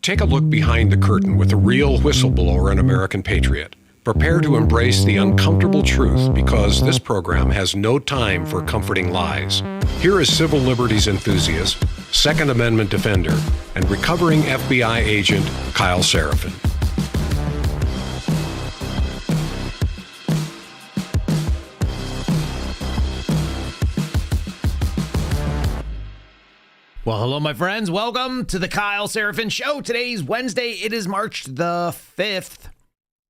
Take a look behind the curtain with a real whistleblower and American patriot. Prepare to embrace the uncomfortable truth because this program has no time for comforting lies. Here is civil liberties enthusiast, Second Amendment defender, and recovering FBI agent Kyle Seraphin. Well, hello, my friends. Welcome to the Kyle Seraphin Show. Today's Wednesday. It is March the 5th,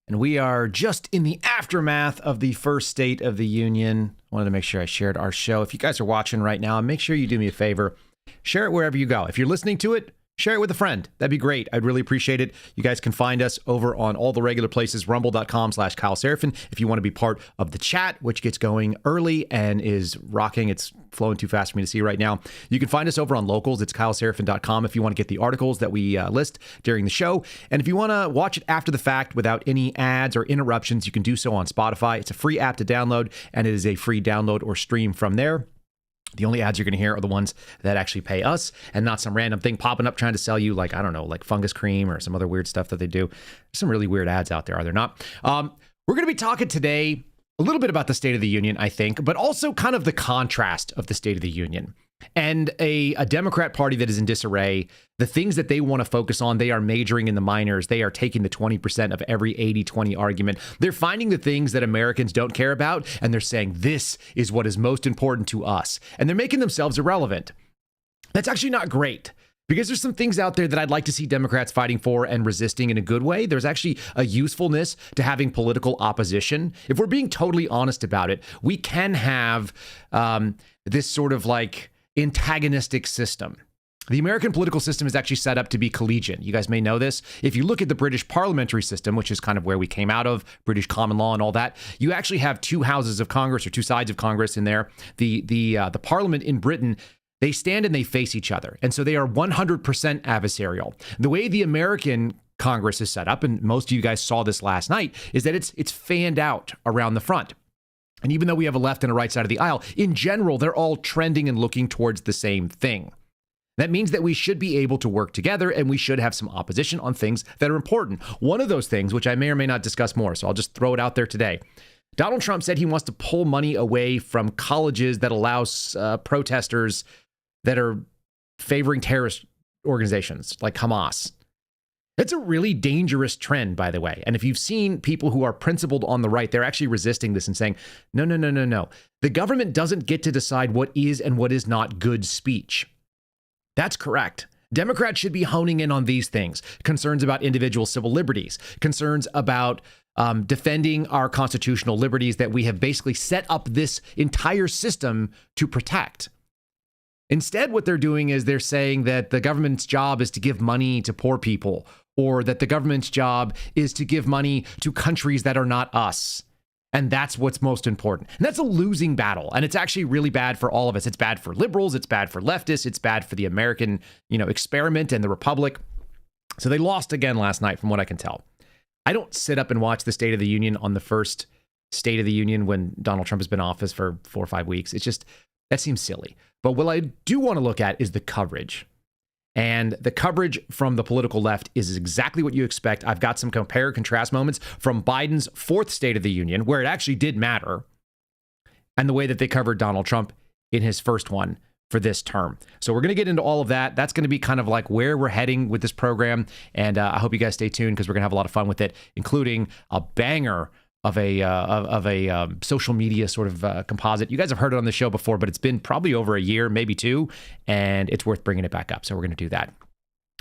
and we are just in the aftermath of the first State of the Union. I wanted to make sure I shared our show. If you guys are watching right now, make sure you do me a favor. Share it wherever you go. If you're listening to it, share it with a friend. That'd be great. I'd really appreciate it. You guys can find us over on all the regular places, rumble.com/Kyle Seraphin. If you want to be part of the chat, which gets going early and is rocking, it's flowing too fast for me to see right now. You can find us over on Locals. It's kyleseraphin.com if you want to get the articles that we list during the show. And if you want to watch it after the fact without any ads or interruptions, you can do so on Spotify. It's a free app to download, and it is a free download or stream from there. The only ads you're going to hear are the ones that actually pay us and not some random thing popping up trying to sell you, like, I don't know, like fungus cream or some other weird stuff that they do. There's some really weird ads out there, are there not? We're going to be talking today a little bit about the State of the Union, I think, but also kind of the contrast of the State of the Union and a Democrat Party that is in disarray. The things that they want to focus on, they are majoring in the minors. They are taking the 20% of every 80-20 argument. They're finding the things that Americans don't care about, and they're saying this is what is most important to us. And they're making themselves irrelevant. That's actually not great, because there's some things out there that I'd like to see Democrats fighting for and resisting in a good way. There's actually a usefulness to having political opposition. If we're being totally honest about it, we can have this sort of like antagonistic system. The American political system is actually set up to be collegiate. You guys may know this. If you look at the British parliamentary system, which is kind of where we came out of, British common law and all that, you actually have two houses of Congress or two sides of Congress in there. The parliament in Britain, they stand and they face each other. And so they are 100% adversarial. The way the American Congress is set up, and most of you guys saw this last night, is that it's fanned out around the front. And even though we have a left and a right side of the aisle, in general, they're all trending and looking towards the same thing. That means that we should be able to work together, and we should have some opposition on things that are important. One of those things, which I may or may not discuss more, so I'll just throw it out there today. Donald Trump said he wants to pull money away from colleges that allows protesters that are favoring terrorist organizations like Hamas. It's a really dangerous trend, by the way. And if you've seen people who are principled on the right, they're actually resisting this and saying, no. The government doesn't get to decide what is and what is not good speech. That's correct. Democrats should be honing in on these things. Concerns about individual civil liberties, concerns about defending our constitutional liberties that we have basically set up this entire system to protect. Instead, what they're doing is they're saying that the government's job is to give money to poor people, or that the government's job is to give money to countries that are not us. And that's what's most important. And that's a losing battle. And it's actually really bad for all of us. It's bad for liberals. It's bad for leftists. It's bad for the American, experiment and the republic. So they lost again last night, from what I can tell. I don't sit up and watch the State of the Union on the first State of the Union when Donald Trump has been in office for 4 or 5 weeks. It's just, that seems silly. But what I do want to look at is the coverage. And the coverage from the political left is exactly what you expect. I've got some compare and contrast moments from Biden's fourth State of the Union, where it actually did matter, and the way that they covered Donald Trump in his first one for this term. So we're going to get into all of that. That's going to be kind of like where we're heading with this program. And I hope you guys stay tuned, because we're going to have a lot of fun with it, including a banger of a social media sort of composite. You guys have heard it on the show before, but it's been probably over a year, maybe 2, and it's worth bringing it back up. So we're going to do that.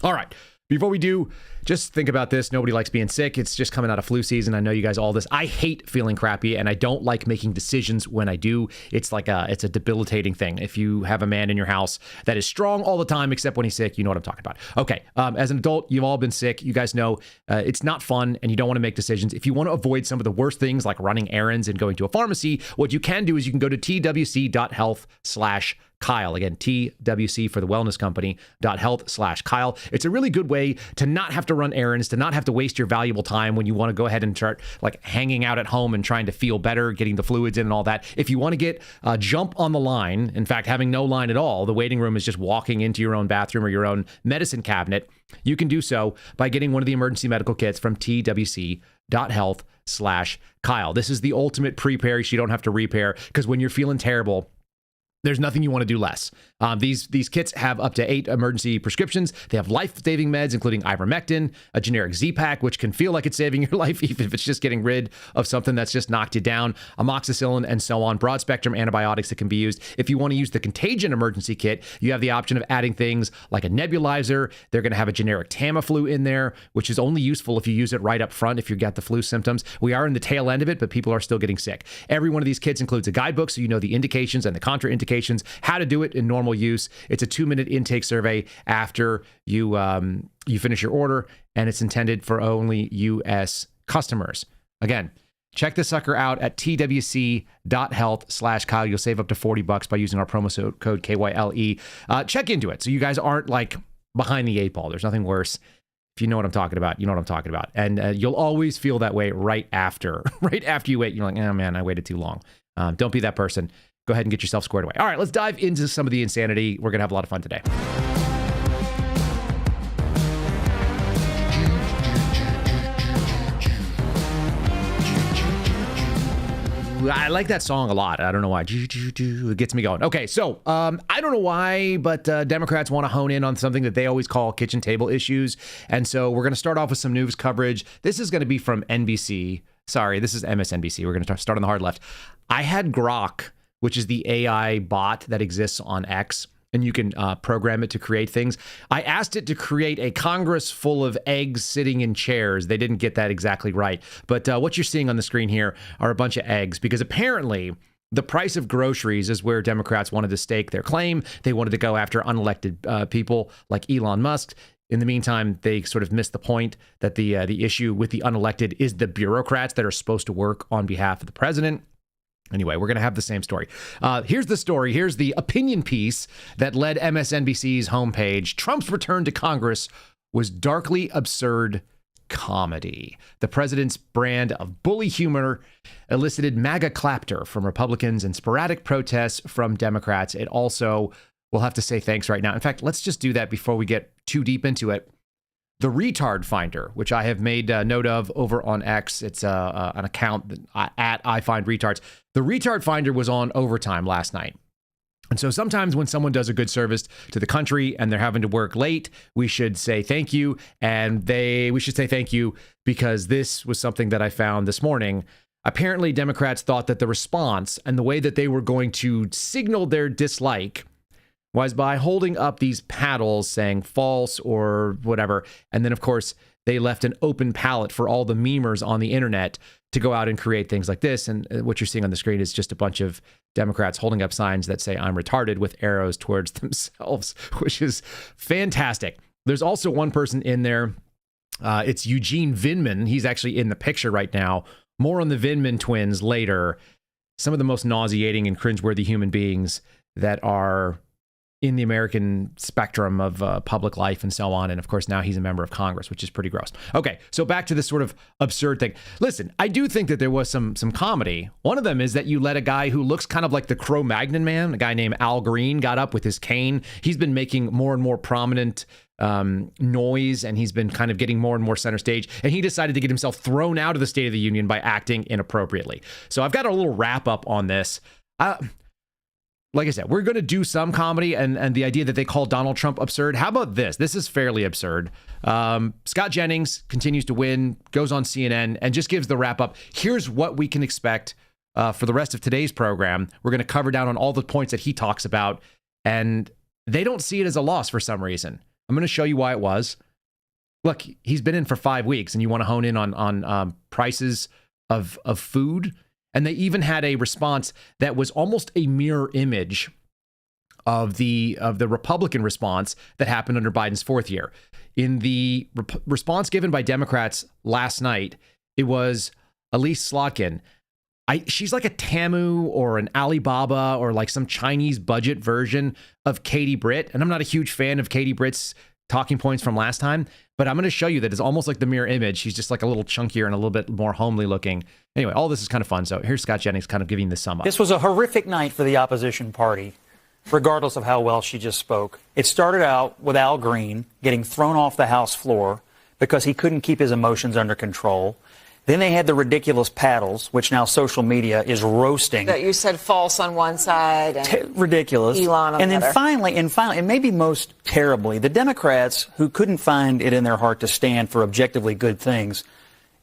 All right. Before we do, just think about this. Nobody likes being sick. It's just coming out of flu season. I know you guys all this. I hate feeling crappy, and I don't like making decisions when I do. It's like it's a debilitating thing. If you have a man in your house that is strong all the time, except when he's sick, you know what I'm talking about. Okay. As an adult, you've all been sick. You guys know it's not fun, and you don't want to make decisions. If you want to avoid some of the worst things like running errands and going to a pharmacy, what you can do is you can go to twc.health/ Kyle. Again, TWC for the wellness company.health/Kyle. It's a really good way to not have to run errands, to not have to waste your valuable time when you want to go ahead and start like hanging out at home and trying to feel better, getting the fluids in and all that. If you want to get jump on the line, in fact, having no line at all, the waiting room is just walking into your own bathroom or your own medicine cabinet. You can do so by getting one of the emergency medical kits from twc.health/Kyle. This is the ultimate prepare, so you don't have to repair, because when you're feeling terrible, there's nothing you want to do less. These kits have up to 8 emergency prescriptions. They have life-saving meds, including ivermectin, a generic Z-Pack, which can feel like it's saving your life, even if it's just getting rid of something that's just knocked you down, amoxicillin, and so on. Broad-spectrum antibiotics that can be used. If you want to use the contagion emergency kit, you have the option of adding things like a nebulizer. They're going to have a generic Tamiflu in there, which is only useful if you use it right up front if you get the flu symptoms. We are in the tail end of it, but people are still getting sick. Every one of these kits includes a guidebook, so you know the indications and the contraindications, how to do it in normal use. It's a 2-minute intake survey after you finish your order, and it's intended for only U.S. customers. Again, check this sucker out at twc.health/Kyle. You'll save up to $40 by using our promo code KYLE. Check into it so you guys aren't like behind the 8 ball. There's nothing worse. If you know what I'm talking about, you know what I'm talking about. And you'll always feel that way right after you wait. You're like, oh man, I waited too long. Don't be that person. Go ahead and get yourself squared away. All right, let's dive into some of the insanity. We're going to have a lot of fun today. I like that song a lot. I don't know why. It gets me going. Okay, so I don't know why, but Democrats want to hone in on something that they always call kitchen table issues. And so we're going to start off with some news coverage. This is going to be from NBC. Sorry, this is MSNBC. We're going to start on the hard left. I had Grok, which is the AI bot that exists on X, and you can program it to create things. I asked it to create a Congress full of eggs sitting in chairs. They didn't get that exactly right. But what you're seeing on the screen here are a bunch of eggs, because apparently the price of groceries is where Democrats wanted to stake their claim. They wanted to go after unelected people like Elon Musk. In the meantime, they sort of missed the point that the issue with the unelected is the bureaucrats that are supposed to work on behalf of the president. Anyway, we're going to have the same story. Here's the story. Here's the opinion piece that led MSNBC's homepage. Trump's return to Congress was darkly absurd comedy. The president's brand of bully humor elicited MAGA clapter from Republicans and sporadic protests from Democrats. It also, we'll have to say thanks right now. In fact, let's just do that before we get too deep into it. The Retard Finder, which I have made note of over on X, it's an account at I Find Retards. The Retard Finder was on overtime last night. And so sometimes when someone does a good service to the country and they're having to work late, we should say thank you. And we should say thank you because this was something that I found this morning. Apparently, Democrats thought that the response and the way that they were going to signal their dislike was by holding up these paddles saying false or whatever. And then, of course, they left an open palette for all the memers on the internet to go out and create things like this. And what you're seeing on the screen is just a bunch of Democrats holding up signs that say, I'm retarded, with arrows towards themselves, which is fantastic. There's also one person in there. It's Eugene Vindman. He's actually in the picture right now. More on the Vindman twins later. Some of the most nauseating and cringeworthy human beings that are in the American spectrum of public life and so on. And of course, now he's a member of Congress, which is pretty gross. Okay, so back to this sort of absurd thing. Listen, I do think that there was some comedy. One of them is that you let a guy who looks kind of like the Cro-Magnon man, a guy named Al Green, got up with his cane. He's been making more and more prominent noise, and he's been kind of getting more and more center stage. And he decided to get himself thrown out of the State of the Union by acting inappropriately. So I've got a little wrap up on this. Like I said, we're going to do some comedy, and the idea that they call Donald Trump absurd. How about this? This is fairly absurd. Scott Jennings continues to win, goes on CNN, and just gives the wrap up. Here's what we can expect for the rest of today's program. We're going to cover down on all the points that he talks about, and they don't see it as a loss for some reason. I'm going to show you why it was. Look, he's been in for 5 weeks, and you want to hone in on prices of food. And they even had a response that was almost a mirror image of the Republican response that happened under Biden's fourth year. In the response given by Democrats last night, it was Elise Slotkin. She's like a Tamu or an Alibaba or like some Chinese budget version of Katie Britt. And I'm not a huge fan of Katie Britt's talking points from last time, but I'm going to show you that it's almost like the mirror image. She's just like a little chunkier and a little bit more homely looking. Anyway, all this is kind of fun. So here's Scott Jennings kind of giving the sum up. This was a horrific night for the opposition party, regardless of how well she just spoke. It started out with Al Green getting thrown off the House floor because he couldn't keep his emotions under control. Then they had the ridiculous paddles, which now social media is roasting. That you said false on one side and ridiculous. Elon on and the then other. finally, and maybe most terribly, the Democrats who couldn't find it in their heart to stand for objectively good things,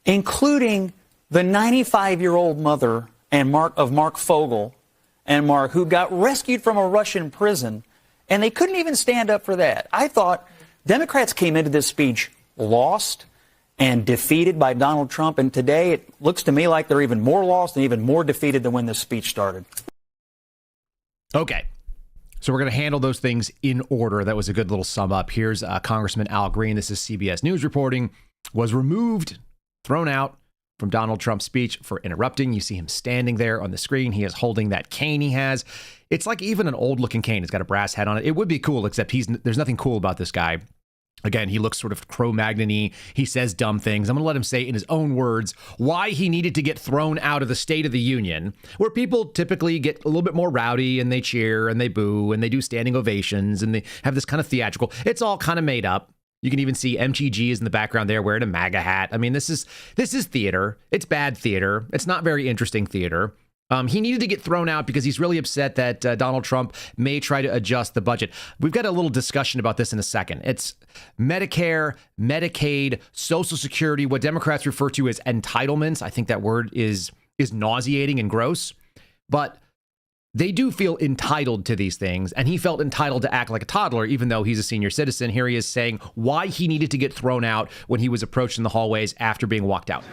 including the 95-year-old mother of Mark Fogel and Mark, who got rescued from a Russian prison, and they couldn't even stand up for that. I thought Democrats came into this speech lost and defeated by Donald Trump, and today it looks to me like they're even more lost and even more defeated than when this speech started. Okay, so we're going to handle those things in order. That was a good little sum up. Here's Congressman Al Green. This is CBS News reporting. Was removed, thrown out from Donald Trump's speech for interrupting. You see him standing there on the screen. He is holding that cane he has. It's like even an old-looking cane. It's got a brass head on it. It would be cool, except there's nothing cool about this guy. Again, he looks sort of Cro-Magnon-y. He says dumb things. I'm going to let him say in his own words why he needed to get thrown out of the State of the Union, where people typically get a little bit more rowdy and they cheer and they boo and they do standing ovations and they have this kind of theatrical. It's all kind of made up. You can even see MTG is in the background there wearing a MAGA hat. I mean, this is theater. It's bad theater. It's not very interesting theater. He needed to get thrown out because he's really upset that Donald Trump may try to adjust the budget. We've got a little discussion about this in a second. It's Medicare, Medicaid, Social Security, what Democrats refer to as entitlements. I think that word is nauseating and gross, but they do feel entitled to these things, and he felt entitled to act like a toddler, even though he's a senior citizen. Here he is saying why he needed to get thrown out when he was approached in the hallways after being walked out.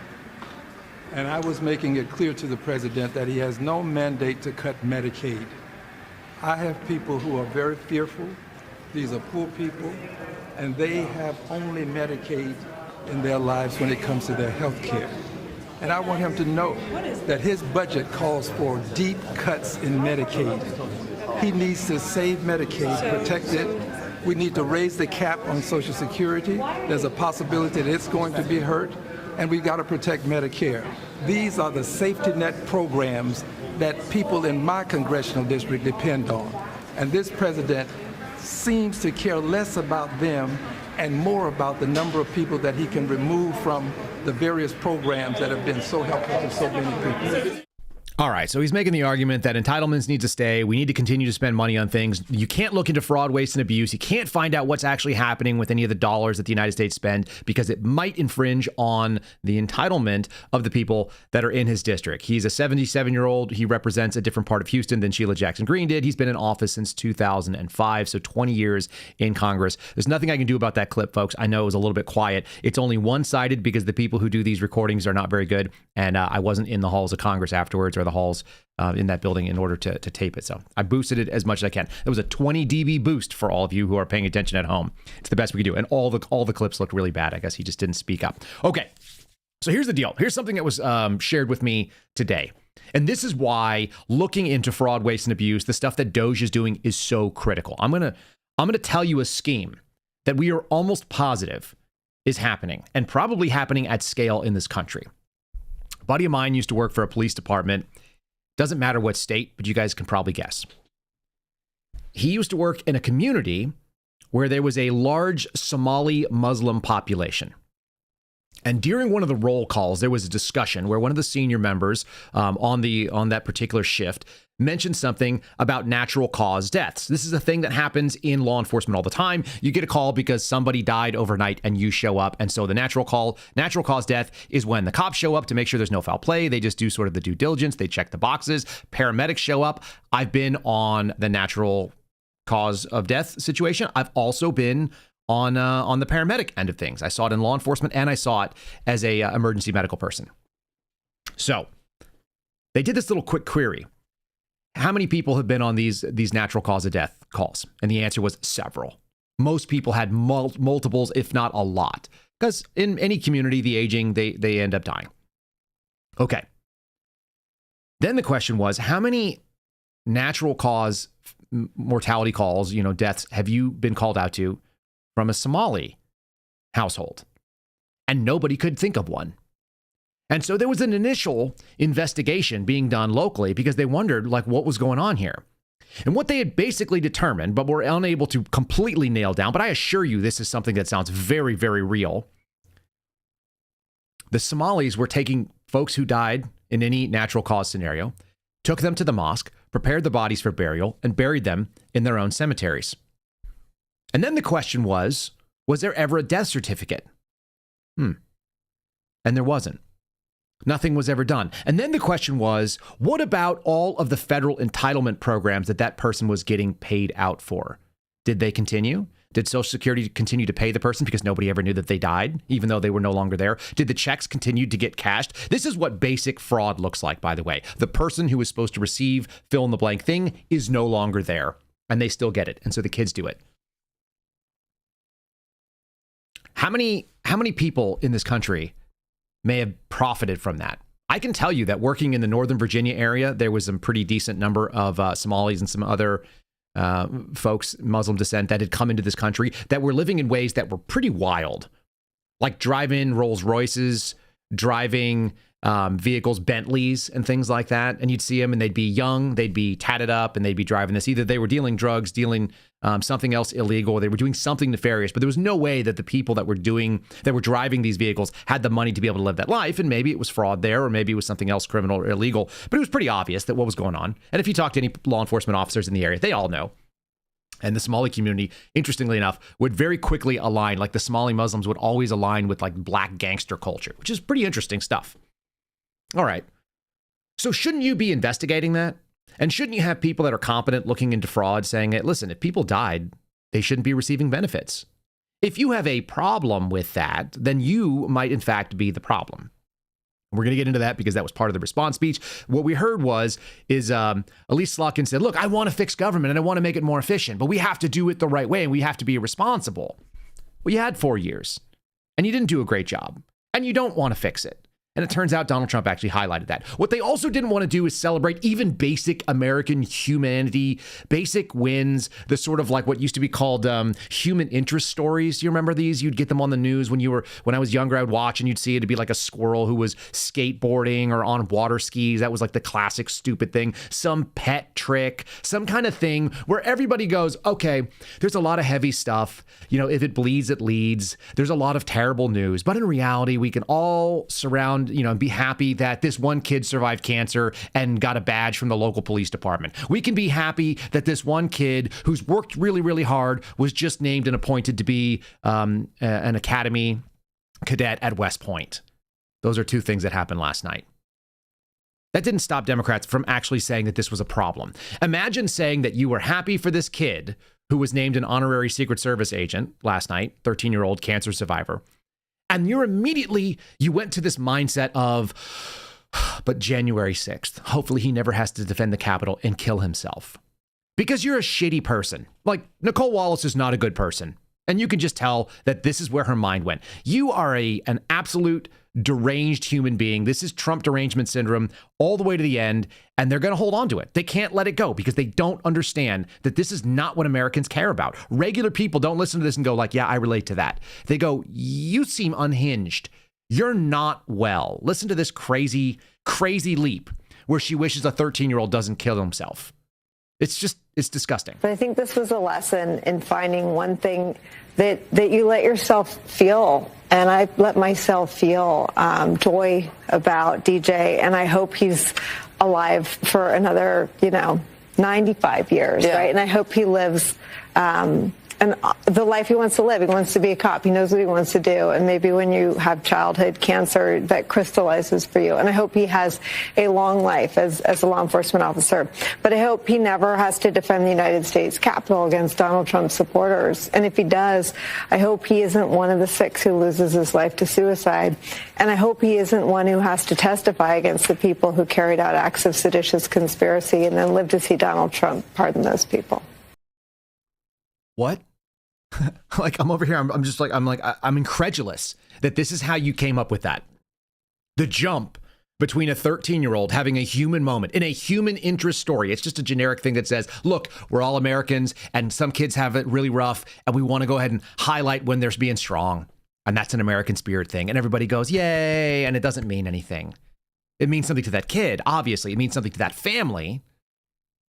And I was making it clear to the president that he has no mandate to cut Medicaid. I have people who are very fearful. These are poor people, and they have only Medicaid in their lives when it comes to their health care. And I want him to know that his budget calls for deep cuts in Medicaid. He needs to save Medicaid, protect it. We need to raise the cap on Social Security. There's a possibility that it's going to be hurt. And we've got to protect Medicare. These are the safety net programs that people in my congressional district depend on. And this president seems to care less about them and more about the number of people that he can remove from the various programs that have been so helpful to so many people. All right, so he's making the argument that entitlements need to stay. We need to continue to spend money on things. You can't look into fraud, waste, and abuse. You can't find out what's actually happening with any of the dollars that the United States spend because it might infringe on the entitlement of the people that are in his district. He's a 77-year-old. He represents a different part of Houston than Sheila Jackson Green did. He's been in office since 2005, so 20 years in Congress. There's nothing I can do about that clip, folks. I know it was a little bit quiet. It's only one-sided because the people who do these recordings are not very good, and I wasn't in the halls of Congress afterwards or the halls in that building in order to tape it. So I boosted it as much as I can. It was a 20 dB boost for all of you who are paying attention at home. It's the best we could do. And all the clips looked really bad. I guess he just didn't speak up. Okay. So here's the deal. Here's something that was shared with me today. And this is why looking into fraud, waste, and abuse, the stuff that Doge is doing, is so critical. I'm gonna tell you a scheme that we are almost positive is happening and probably happening at scale in this country. A buddy of mine used to work for a police department. Doesn't matter what state, but you guys can probably guess. He used to work in a community where there was a large Somali Muslim population. And during one of the roll calls, there was a discussion where one of the senior members on that particular shift mentioned something about natural cause deaths. This is a thing that happens in law enforcement all the time. You get a call because somebody died overnight and you show up. And so the natural cause death is when the cops show up to make sure there's no foul play. They just do sort of the due diligence. They check the boxes. Paramedics show up. I've been on the natural cause of death situation. I've also been on the paramedic end of things. I saw it in law enforcement and I saw it as a emergency medical person. So they did this little quick query. How many people have been on these natural cause of death calls? And the answer was several. Most people had multiples, if not a lot, because in any community, the aging, they end up dying. Okay. Then the question was, how many natural cause mortality calls, deaths, have you been called out to from a Somali household? And nobody could think of one. And so there was an initial investigation being done locally because they wondered what was going on here. And what they had basically determined, but were unable to completely nail down, but I assure you this is something that sounds very, very real. The Somalis were taking folks who died in any natural cause scenario, took them to the mosque, prepared the bodies for burial, and buried them in their own cemeteries. And then the question was there ever a death certificate? And there wasn't. Nothing was ever done. And then the question was, what about all of the federal entitlement programs that person was getting paid out for? Did they continue? Did Social Security continue to pay the person because nobody ever knew that they died, even though they were no longer there? Did the checks continue to get cashed? This is what basic fraud looks like, by the way. The person who was supposed to receive fill in the blank thing is no longer there, and they still get it. And so the kids do it. How many people in this country may have profited from that? I can tell you that working in the Northern Virginia area, there was a pretty decent number of Somalis and some other folks, Muslim descent, that had come into this country that were living in ways that were pretty wild, like driving Rolls Royces, driving vehicles, Bentleys and things like that. And you'd see them and they'd be young, they'd be tatted up, and they'd be driving this. Either they were dealing drugs, dealing something else illegal, or they were doing something nefarious. But there was no way that the people that were driving these vehicles had the money to be able to live that life. And maybe it was fraud there, or maybe it was something else criminal or illegal. But it was pretty obvious that what was going on. And if you talk to any law enforcement officers in the area, they all know. And the Somali community, interestingly enough, would very quickly align. Like the Somali Muslims would always align with black gangster culture, which is pretty interesting stuff. All right. So shouldn't you be investigating that? And shouldn't you have people that are competent looking into fraud saying, hey, listen, if people died, they shouldn't be receiving benefits? If you have a problem with that, then you might in fact be the problem. We're going to get into that because that was part of the response speech. What we heard is Elise Slotkin said, look, I want to fix government and I want to make it more efficient, but we have to do it the right way and we have to be responsible. Well, you had 4 years and you didn't do a great job and you don't want to fix it. And it turns out Donald Trump actually highlighted that. What they also didn't want to do is celebrate even basic American humanity, basic wins, the sort of what used to be called human interest stories. Do you remember these? You'd get them on the news when I was younger, I would watch and you'd see it'd be like a squirrel who was skateboarding or on water skis. That was like the classic stupid thing. Some pet trick, some kind of thing where everybody goes, okay, there's a lot of heavy stuff. If it bleeds, it leads. There's a lot of terrible news. But in reality, we can all surround and be happy that this one kid survived cancer and got a badge from the local police department. We can be happy that this one kid who's worked really, really hard was just named and appointed to be an academy cadet at West Point. Those are two things that happened last night. That didn't stop Democrats from actually saying that this was a problem. Imagine saying that you were happy for this kid who was named an honorary Secret Service agent last night, 13-year-old cancer survivor. And you went to this mindset of, but January 6th, hopefully he never has to defend the Capitol and kill himself. Because you're a shitty person. Like Nicole Wallace is not a good person. And you can just tell that this is where her mind went. You are an absolute deranged human being. This is Trump derangement syndrome all the way to the end. And they're going to hold on to it. They can't let it go because they don't understand that this is not what Americans care about. Regular people don't listen to this and go yeah, I relate to that. They go, you seem unhinged. You're not well. Listen to this crazy, crazy leap where she wishes a 13-year-old doesn't kill himself. It's disgusting. But I think this was a lesson in finding one thing that you let yourself feel. And I let myself feel joy about DJ. And I hope he's alive for another, 95 years, right? And I hope he lives and the life he wants to live. He wants to be a cop. He knows what he wants to do. And maybe when you have childhood cancer, that crystallizes for you. And I hope he has a long life as a law enforcement officer. But I hope he never has to defend the United States Capitol against Donald Trump's supporters. And if he does, I hope he isn't one of the 6 who loses his life to suicide. And I hope he isn't one who has to testify against the people who carried out acts of seditious conspiracy and then live to see Donald Trump pardon those people. What? I'm over here. I'm incredulous that this is how you came up with that. The jump between a 13-year-old having a human moment in a human interest story. It's just a generic thing that says, look, we're all Americans and some kids have it really rough and we want to go ahead and highlight when they're being strong. And that's an American spirit thing. And everybody goes, yay. And it doesn't mean anything. It means something to that kid. Obviously, it means something to that family.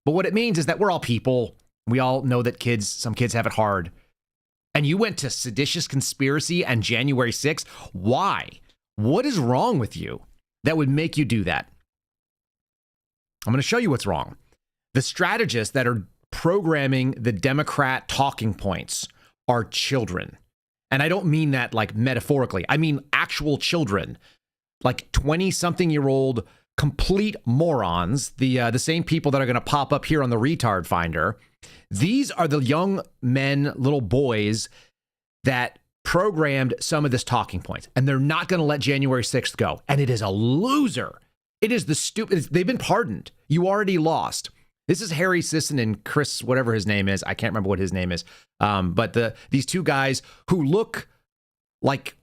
But what it means is that we're all people. We all know that some kids have it hard. And you went to seditious conspiracy and January 6th. Why? What is wrong with you that would make you do that? I'm going to show you what's wrong. The strategists that are programming the Democrat talking points are children. And I don't mean that like metaphorically. I mean actual children, like 20-something-year-old complete morons, the same people that are going to pop up here on the retard finder. These are the young men, little boys that programmed some of this talking points, and they're not going to let January 6th go. And it is a loser. It is the stupid. They've been pardoned. You already lost. This is Harry Sisson and Chris, whatever his name is. I can't remember what his name is. But these two guys who look like,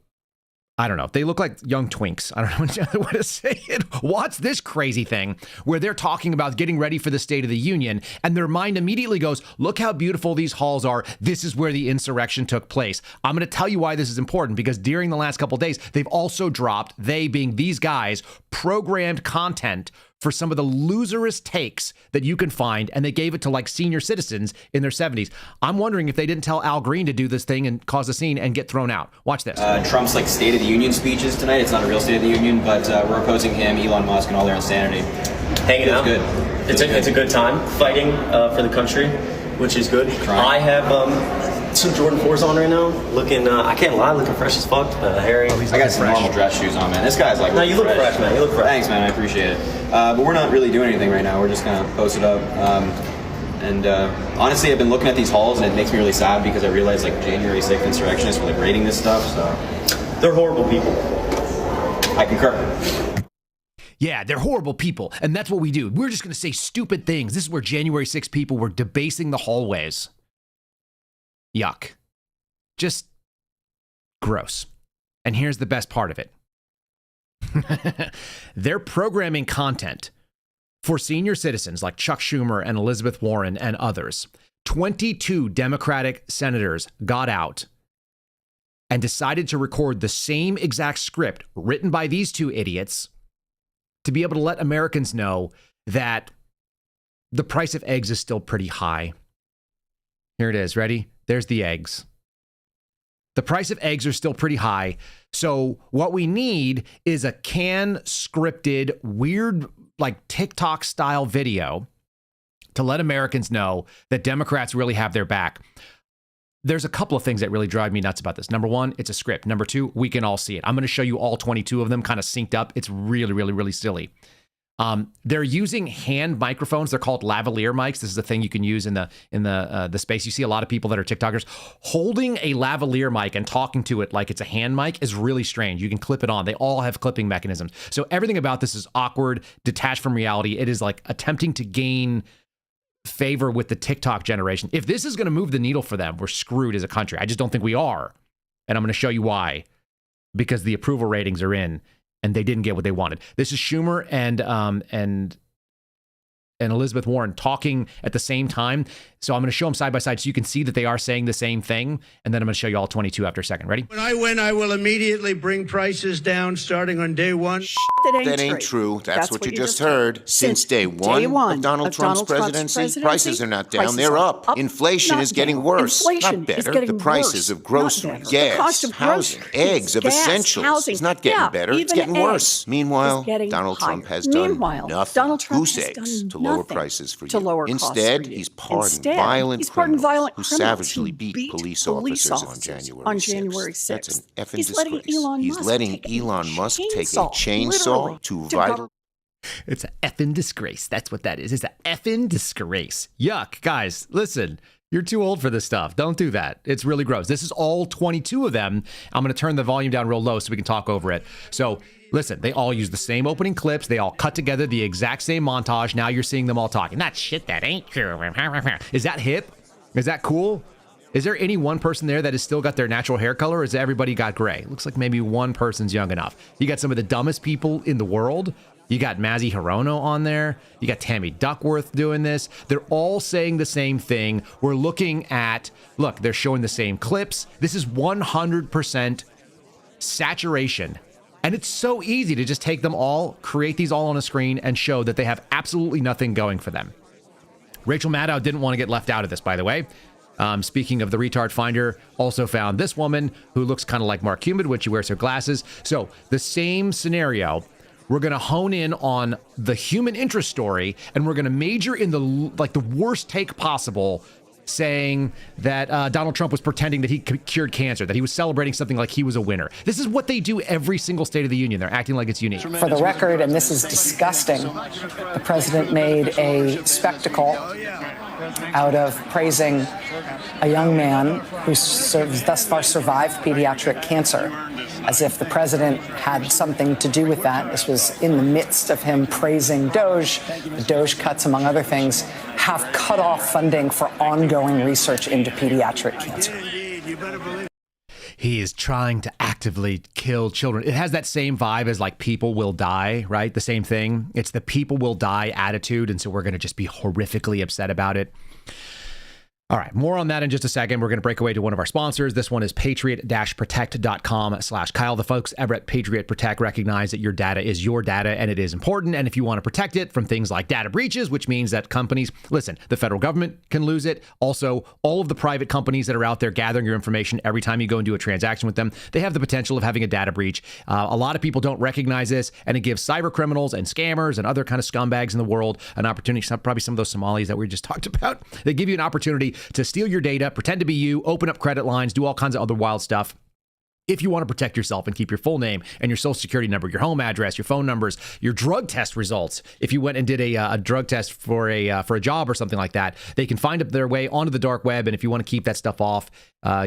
I don't know. They look like young twinks. I don't know what to say it. Watch this crazy thing where they're talking about getting ready for the State of the Union, and their mind immediately goes, look how beautiful these halls are. This is where the insurrection took place. I'm going to tell you why this is important, because during the last couple of days, they've also dropped, they being these guys, programmed content for some of the loserest takes that you can find, and they gave it to like senior citizens in their 70s. I'm wondering if they didn't tell Al Green to do this thing and cause a scene and get thrown out. Watch this. Trump's like State of the Union speeches tonight. It's not a real State of the Union, but we're opposing him, Elon Musk, and all their insanity. Hanging out. Good. It's a good time fighting for the country, which is good. I have some Jordan 4s on right now. Looking, I can't lie, looking fresh as fuck. Harry. I got some normal dress shoes on, man. This guy's like. No, you look fresh, man. You look fresh. Thanks, man. I appreciate it. But we're not really doing anything right now. We're just gonna post it up. And honestly, I've been looking at these halls, and it makes me really sad because I realize like January 6th insurrectionists were like raiding this stuff. So they're horrible people. I concur. Yeah, they're horrible people, and that's what we do. We're just going to say stupid things. This is where January 6th people were debasing the hallways. Yuck. Just gross. And here's the best part of it. They're programming content for senior citizens like Chuck Schumer and Elizabeth Warren and others. 22 Democratic senators got out and decided to record the same exact script written by these two idiots to be able to let Americans know that the price of eggs is still pretty high. Here it is. Ready? There's the eggs. The price of eggs are still pretty high. So what we need is a scripted, weird, like TikTok style video to let Americans know that Democrats really have their back. There's a couple of things that really drive me nuts about this. Number one, it's a script. Number two, we can all see it. I'm going to show you all 22 of them kind of synced up. It's really, really, really silly. They're using hand microphones. They're called lavalier mics. This is a thing you can use in the space. You see a lot of people that are TikTokers holding a lavalier mic and talking to it like it's a hand mic is really strange. You can clip it on. They all have clipping mechanisms. So everything about this is awkward, detached from reality. It is like attempting to gain favor with the TikTok generation. If this is going to move the needle for them, we're screwed as a country. I just don't think we are. And I'm going to show you why. Because the approval ratings are in, and they didn't get what they wanted. This is Schumer and Elizabeth Warren talking at the same time. So I'm going to show them side by side so you can see that they are saying the same thing. And then I'm going to show you all 22 after a second. Ready? When I win, I will immediately bring prices down starting on day one. That ain't true. That's what you just heard. Since day one of Donald Trump's presidency, prices are not down, they're up. Inflation is getting worse, not better. The prices of groceries, gas, housing, eggs, of essentials is not getting better, it's getting worse. Meanwhile, Donald Trump has done nothing. Goose eggs to lower prices for you. Instead, he's pardoned violent criminals who savagely beat police officers on January 6th. That's an effing disgrace. He's letting Elon Musk take a chainsaw to vital. It's an effing disgrace. That's what that is. It's an effing disgrace. Yuck. Guys, listen. You're too old for this stuff. Don't do that. It's really gross. This is all 22 of them. I'm going to turn the volume down real low so we can talk over it. So listen, they all use the same opening clips. They all cut together the exact same montage. Now you're seeing them all talking. That shit, that ain't true. Is that hip? Is that cool? Is there any one person there that has still got their natural hair color, or has everybody got gray? Looks like maybe one person's young enough. You got some of the dumbest people in the world. You got Mazi Hirono on there. You got Tammy Duckworth doing this. They're all saying the same thing. We're looking at, look, they're showing the same clips. This is 100% saturation. And it's so easy to just take them all, create these all on a screen, and show that they have absolutely nothing going for them. Rachel Maddow didn't want to get left out of this, by the way. Speaking of the retard finder, also found this woman who looks kind of like Mark Cuban when she wears her glasses. So the same scenario, we're going to hone in on the human interest story, and we're going to major in the worst take possible, saying that Donald Trump was pretending that he cured cancer, that he was celebrating something like he was a winner. This is what they do every single State of the Union. They're acting like it's unique. For the record, and this is disgusting, the president made a spectacle out of praising a young man who thus far survived pediatric cancer, as if the president had something to do with that. This was in the midst of him praising Doge. The Doge cuts, among other things, have cut off funding for ongoing research into pediatric cancer. He is trying to actively kill children. It has that same vibe as like people will die, right? The same thing. It's the people will die attitude. And so we're going to just be horrifically upset about it. All right, more on that in just a second. We're going to break away to one of our sponsors. This one is patriot-protect.com/Kyle. The folks ever at Patriot Protect recognize that your data is your data and it is important. And if you want to protect it from things like data breaches, which means that companies, listen, the federal government can lose it. Also, all of the private companies that are out there gathering your information every time you go and do a transaction with them, they have the potential of having a data breach. A lot of people don't recognize this, and it gives cyber criminals and scammers and other kind of scumbags in the world an opportunity, probably some of those Somalis that we just talked about. They give you an opportunity to steal your data, pretend to be you, open up credit lines, do all kinds of other wild stuff. If you want to protect yourself and keep your full name and your social security number, your home address, your phone numbers, your drug test results, if you went and did a drug test for a job or something like that, they can find their way onto the dark web. And if you want to keep that stuff off,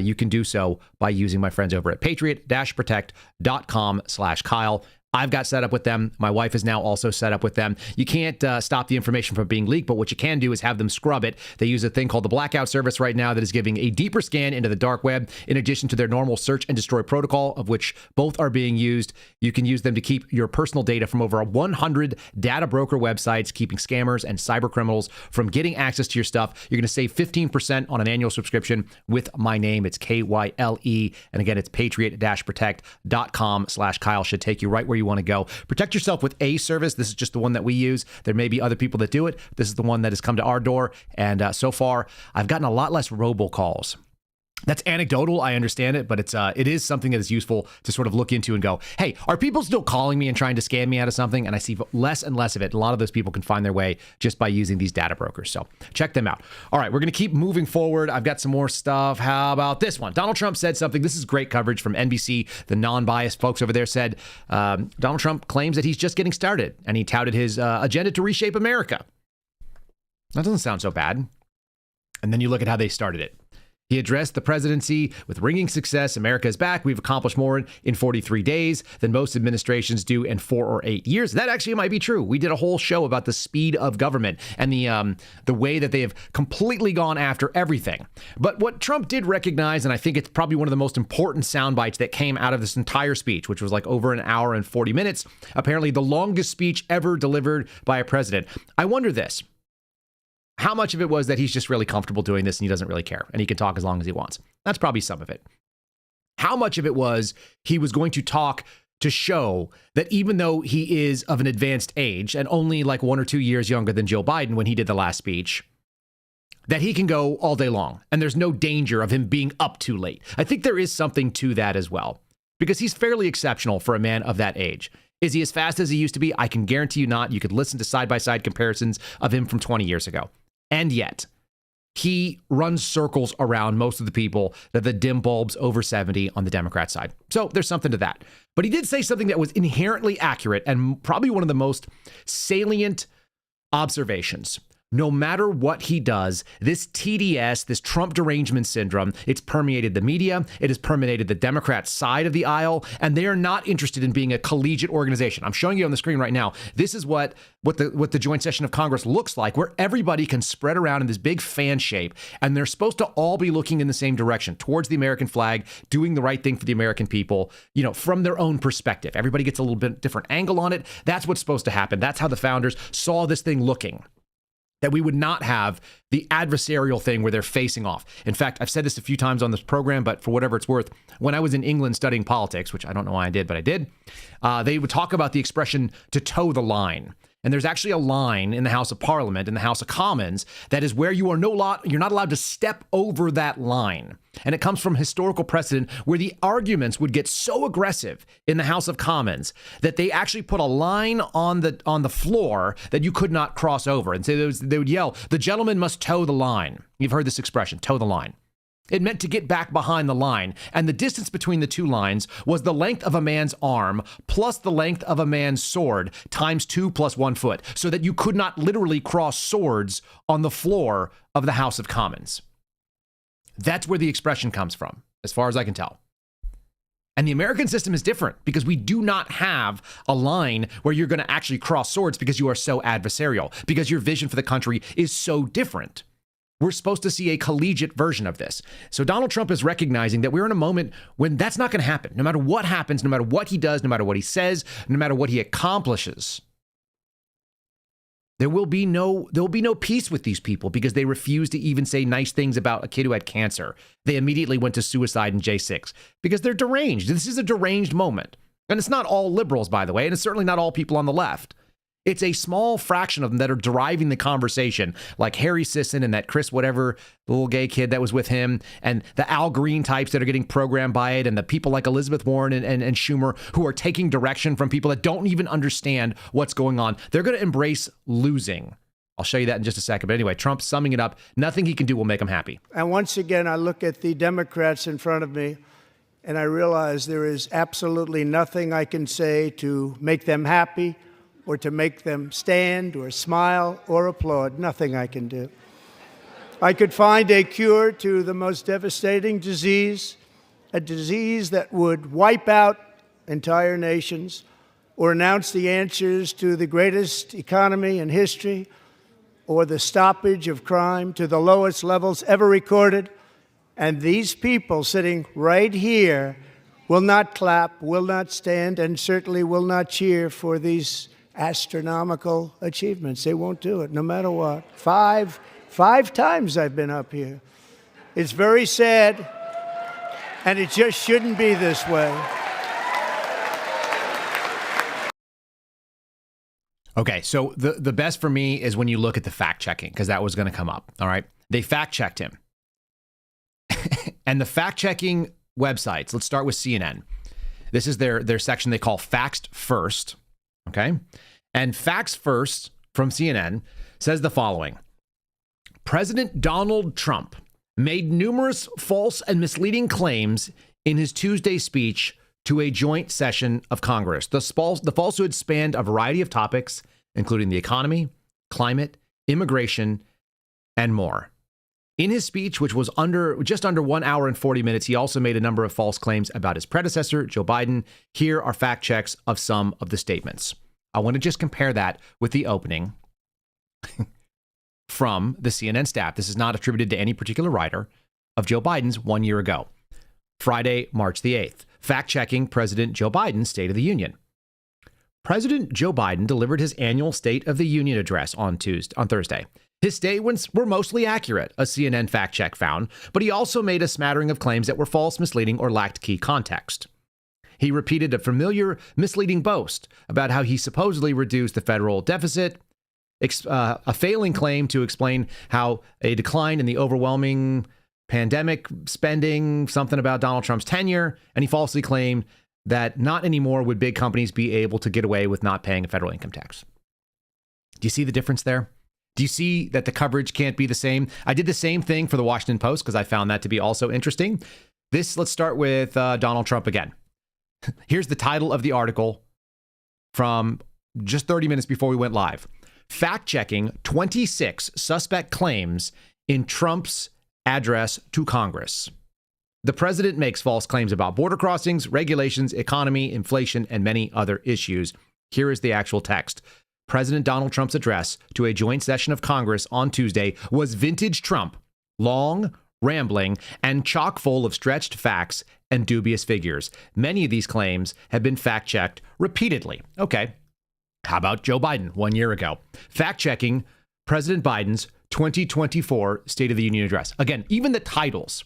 you can do so by using my friends over at patriot-protect.com/Kyle. I've got set up with them. My wife is now also set up with them. You can't stop the information from being leaked, but what you can do is have them scrub it. They use a thing called the blackout service right now that is giving a deeper scan into the dark web, in addition to their normal search and destroy protocol, of which both are being used. You can use them to keep your personal data from over 100 data broker websites, keeping scammers and cyber criminals from getting access to your stuff. You're going to save 15% on an annual subscription with my name. It's KYLE. And again, it's patriot-protect.com/Kyle. Should take you right where you want to go. Protect yourself with a service. This is just the one that we use. There may be other people that do it. This is the one that has come to our door. And so far, I've gotten a lot less robocalls. That's anecdotal. I understand it, but it is something that is useful to sort of look into and go, hey, are people still calling me and trying to scam me out of something? And I see less and less of it. A lot of those people can find their way just by using these data brokers. So check them out. All right, we're going to keep moving forward. I've got some more stuff. How about this one? Donald Trump said something. This is great coverage from NBC. The non-biased folks over there said Donald Trump claims that he's just getting started, and he touted his agenda to reshape America. That doesn't sound so bad. And then you look at how they started it. He addressed the presidency with ringing success. America is back. We've accomplished more in 43 days than most administrations do in 4 or 8 years. That actually might be true. We did a whole show about the speed of government and the way that they have completely gone after everything. But what Trump did recognize, and I think it's probably one of the most important sound bites that came out of this entire speech, which was like over an hour and 40 minutes, apparently the longest speech ever delivered by a president. I wonder this. How much of it was that he's just really comfortable doing this and he doesn't really care and he can talk as long as he wants? That's probably some of it. How much of it was he was going to talk to show that even though he is of an advanced age and only like 1 or 2 years younger than Joe Biden when he did the last speech, that he can go all day long and there's no danger of him being up too late? I think there is something to that as well, because he's fairly exceptional for a man of that age. Is he as fast as he used to be? I can guarantee you not. You could listen to side-by-side comparisons of him from 20 years ago. And yet, he runs circles around most of the people that the dim bulbs over 70 on the Democrat side. So there's something to that. But he did say something that was inherently accurate and probably one of the most salient observations. no matter what he does, this TDS, this Trump derangement syndrome, it's permeated the media, it has permeated the Democrat side of the aisle, and they are not interested in being a collegiate organization. I'm showing you on the screen right now. This is what the joint session of Congress looks like, where everybody can spread around in this big fan shape, and they're supposed to all be looking in the same direction, towards the American flag, doing the right thing for the American people, from their own perspective. Everybody gets a little bit different angle on it. That's what's supposed to happen. That's how the founders saw this thing looking. That we would not have the adversarial thing where they're facing off. In fact, I've said this a few times on this program, but for whatever it's worth, when I was in England studying politics, which I don't know why I did, but I did, they would talk about the expression to toe the line. And there's actually a line in the House of Parliament, in the House of Commons, that is where you're not allowed to step over that line. And it comes from historical precedent where the arguments would get so aggressive in the House of Commons that they actually put a line on the floor that you could not cross over. And so they would yell, "The gentleman must toe the line." You've heard this expression, toe the line. It meant to get back behind the line, and the distance between the two lines was the length of a man's arm plus the length of a man's sword times 2 plus 1 foot, so that you could not literally cross swords on the floor of the House of Commons. That's where the expression comes from, as far as I can tell. And the American system is different because we do not have a line where you're going to actually cross swords because you are so adversarial, because your vision for the country is so different. We're supposed to see a collegiate version of this. So Donald Trump is recognizing that we're in a moment when that's not going to happen. No matter what happens, no matter what he does, no matter what he says, no matter what he accomplishes, there will be no peace with these people because they refuse to even say nice things about a kid who had cancer. They immediately went to suicide in J6 because they're deranged. This is a deranged moment. And it's not all liberals, by the way, and it's certainly not all people on the left. It's a small fraction of them that are deriving the conversation, like Harry Sisson and that Chris whatever, the little gay kid that was with him, and the Al Green types that are getting programmed by it, and the people like Elizabeth Warren and Schumer who are taking direction from people that don't even understand what's going on. They're going to embrace losing. I'll show you that in just a second. But anyway, Trump summing it up, nothing he can do will make him happy. And once again, I look at the Democrats in front of me, and I realize there is absolutely nothing I can say to make them happy, or to make them stand or smile or applaud. Nothing I can do. I could find a cure to the most devastating disease, a disease that would wipe out entire nations, or announce the answers to the greatest economy in history, or the stoppage of crime to the lowest levels ever recorded. And these people sitting right here will not clap, will not stand, and certainly will not cheer for these astronomical achievements. They won't do it, no matter what. Five times I've been up here. It's very sad, and it just shouldn't be this way. Okay, so the best for me is when you look at the fact checking, because that was going to come up. All right, they fact checked him. And the fact checking websites, let's start with CNN. This is their section they call Facts First. Okay. And Facts First from CNN says the following. President Donald Trump made numerous false and misleading claims in his Tuesday speech to a joint session of Congress. The falsehoods spanned a variety of topics, including the economy, climate, immigration, and more. In his speech, which was just under 1 hour and 40 minutes, he also made a number of false claims about his predecessor, Joe Biden. Here are fact checks of some of the statements. I want to just compare that with the opening from the CNN staff. This is not attributed to any particular writer, of Joe Biden's 1 year ago. Friday, March the 8th. Fact-checking President Joe Biden's State of the Union. President Joe Biden delivered his annual State of the Union address on Thursday. His statements were mostly accurate, a CNN fact check found, but he also made a smattering of claims that were false, misleading, or lacked key context. He repeated a familiar, misleading boast about how he supposedly reduced the federal deficit, a failing claim to explain how a decline in the overwhelming pandemic spending, something about Donald Trump's tenure, and he falsely claimed that not anymore would big companies be able to get away with not paying a federal income tax. Do you see the difference there? Do you see that the coverage can't be the same? I did the same thing for the Washington Post because I found that to be also interesting. Let's start with Donald Trump again. Here's the title of the article from just 30 minutes before we went live. fact-checking 26 suspect claims in Trump's address to Congress. The president makes false claims about border crossings, regulations, economy, inflation, and many other issues. Here is the actual text. President Donald Trump's address to a joint session of Congress on Tuesday was vintage Trump, long, rambling, and chock full of stretched facts and dubious figures. Many of these claims have been fact-checked repeatedly. Okay, how about Joe Biden 1 year ago? Fact-checking President Biden's 2024 State of the Union address. Again, even the titles.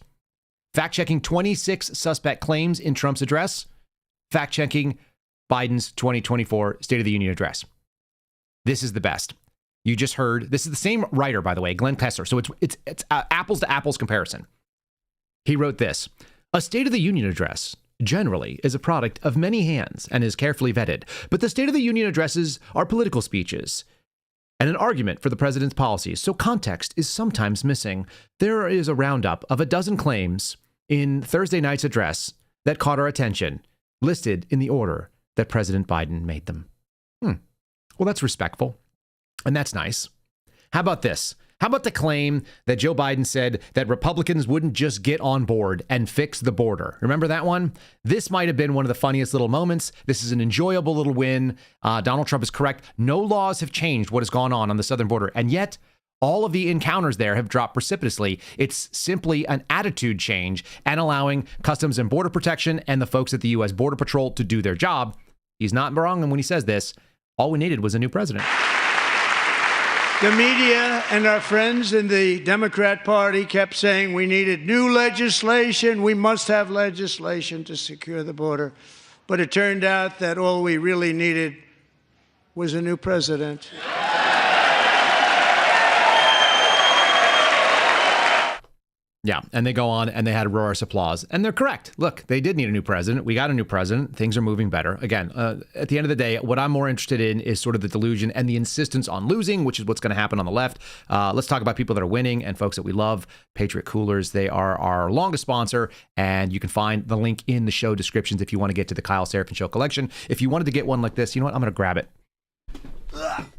Fact-checking 26 suspect claims in Trump's address. Fact-checking Biden's 2024 State of the Union address. This is the best. You just heard, this is the same writer, by the way, Glenn Kessler. So it's apples to apples comparison. He wrote this: a State of the Union address generally is a product of many hands and is carefully vetted. But the State of the Union addresses are political speeches and an argument for the president's policies. So context is sometimes missing. There is a roundup of a dozen claims in Thursday night's address that caught our attention, listed in the order that President Biden made them. Well, that's respectful. And that's nice. How about this? How about the claim that Joe Biden said that Republicans wouldn't just get on board and fix the border? Remember that one? This might have been one of the funniest little moments. This is an enjoyable little win. Donald Trump is correct. No laws have changed what has gone on the southern border. And yet, all of the encounters there have dropped precipitously. It's simply an attitude change and allowing Customs and Border Protection and the folks at the U.S. Border Patrol to do their job. He's not wrong when he says this. All we needed was a new president. The media and our friends in the Democrat Party kept saying we needed new legislation. We must have legislation to secure the border. But it turned out that all we really needed was a new president. Yeah, and they go on and they had a roarous applause. And they're correct. Look, they did need a new president. We got a new president. Things are moving better. Again, at the end of the day, what I'm more interested in is sort of the delusion and the insistence on losing, which is what's going to happen on the left. Let's talk about people that are winning and folks that we love. Patriot Coolers, they are our longest sponsor. And you can find the link in the show descriptions if you want to get to the Kyle Seraphin Show collection. If you wanted to get one like this, you know what? I'm going to grab it.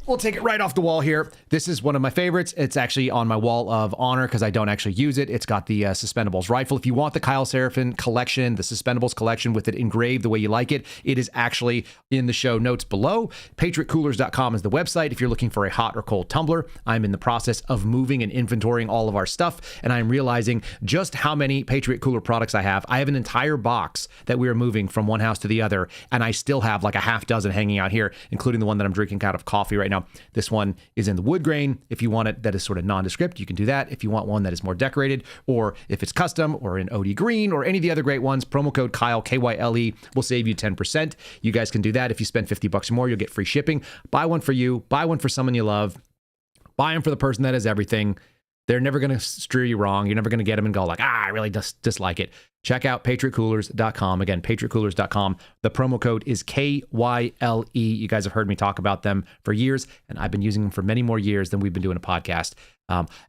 We'll take it right off the wall here. This is one of my favorites. It's actually on my wall of honor because I don't actually use it. It's got the Suspendables rifle. If you want the Kyle Seraphin collection, the Suspendables collection with it engraved the way you like it, it is actually in the show notes below. PatriotCoolers.com is the website. If you're looking for a hot or cold tumbler, I'm in the process of moving and inventorying all of our stuff, and I'm realizing just how many Patriot Cooler products I have. I have an entire box that we are moving from one house to the other, and I still have like a half dozen hanging out here, including the one that I'm drinking out of coffee right now. This one is in the wood grain. If you want it that is sort of nondescript, you can do that. If you want one that is more decorated, or if it's custom or in OD green or any of the other great ones, promo code Kyle, KYLE, will save you 10%. You guys can do that. If you spend $50 or more, you'll get free shipping. Buy one for you. Buy one for someone you love. Buy them for the person that has everything. They're never going to steer you wrong. You're never going to get them and go like, I really dislike it. Check out PatriotCoolers.com. Again, PatriotCoolers.com. The promo code is KYLE. You guys have heard me talk about them for years, and I've been using them for many more years than we've been doing a podcast.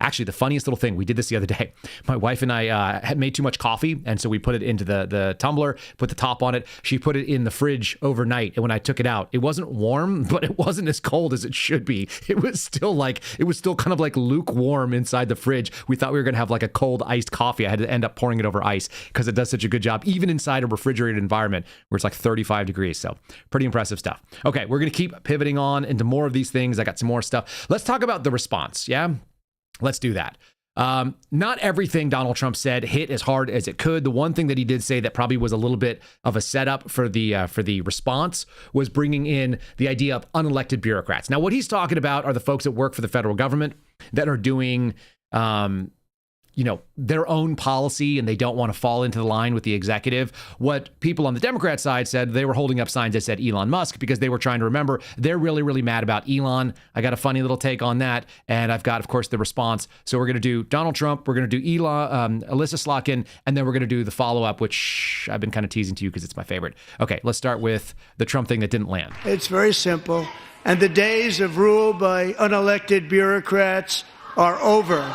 Actually, the funniest little thing, we did this the other day. My wife and I had made too much coffee, and so we put it into the tumbler, put the top on it. She put it in the fridge overnight, and when I took it out, it wasn't warm, but it wasn't as cold as it should be. It was still kind of like lukewarm inside the fridge. We thought we were going to have like a cold iced coffee. I had to end up pouring it over ice because it does such a good job, even inside a refrigerated environment where it's like 35 degrees. So pretty impressive stuff. Okay, we're going to keep pivoting on into more of these things. I got some more stuff. Let's talk about the response. Yeah. Let's do that. Not everything Donald Trump said hit as hard as it could. The one thing that he did say that probably was a little bit of a setup for the response was bringing in the idea of unelected bureaucrats. Now, what he's talking about are the folks that work for the federal government that are doing their own policy, and they don't want to fall into the line with the executive. What people on the Democrat side said, they were holding up signs that said Elon Musk because they were trying to remember they're really, really mad about Elon. I got a funny little take on that, and I've got, of course, the response. So we're going to do Donald Trump, we're going to do Elon, Alyssa Slotkin, and then we're going to do the follow-up, which I've been kind of teasing to you because it's my favorite. Okay, let's start with the Trump thing that didn't land. It's very simple, and the days of rule by unelected bureaucrats are over.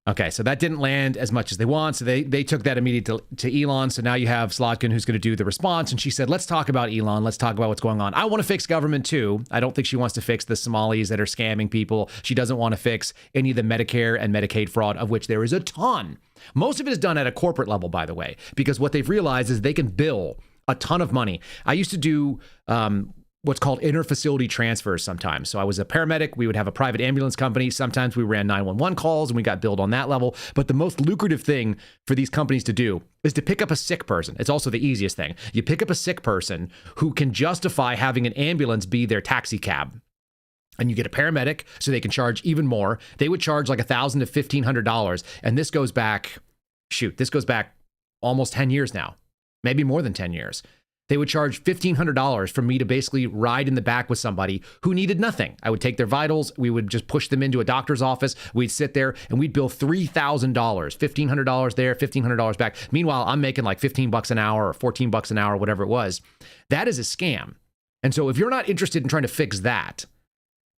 Okay, so that didn't land as much as they want. So they took that immediately to Elon. So now you have Slotkin who's going to do the response. And she said, let's talk about Elon. Let's talk about what's going on. I want to fix government too. I don't think she wants to fix the Somalis that are scamming people. She doesn't want to fix any of the Medicare and Medicaid fraud, of which there is a ton. Most of it is done at a corporate level, by the way, because what they've realized is they can bill a ton of money. I used to do what's called inter-facility transfers sometimes. So I was a paramedic. We would have a private ambulance company. Sometimes we ran 911 calls and we got billed on that level. But the most lucrative thing for these companies to do is to pick up a sick person. It's also the easiest thing. You pick up a sick person who can justify having an ambulance be their taxi cab. And you get a paramedic so they can charge even more. They would charge like $1,000 to $1,500. And this goes back almost 10 years now, maybe more than 10 years. They would charge $1,500 for me to basically ride in the back with somebody who needed nothing. I would take their vitals. We would just push them into a doctor's office. We'd sit there and we'd bill $3,000, $1,500 there, $1,500 back. Meanwhile, I'm making like $15 an hour or $14 an hour, whatever it was. That is a scam. And so if you're not interested in trying to fix that,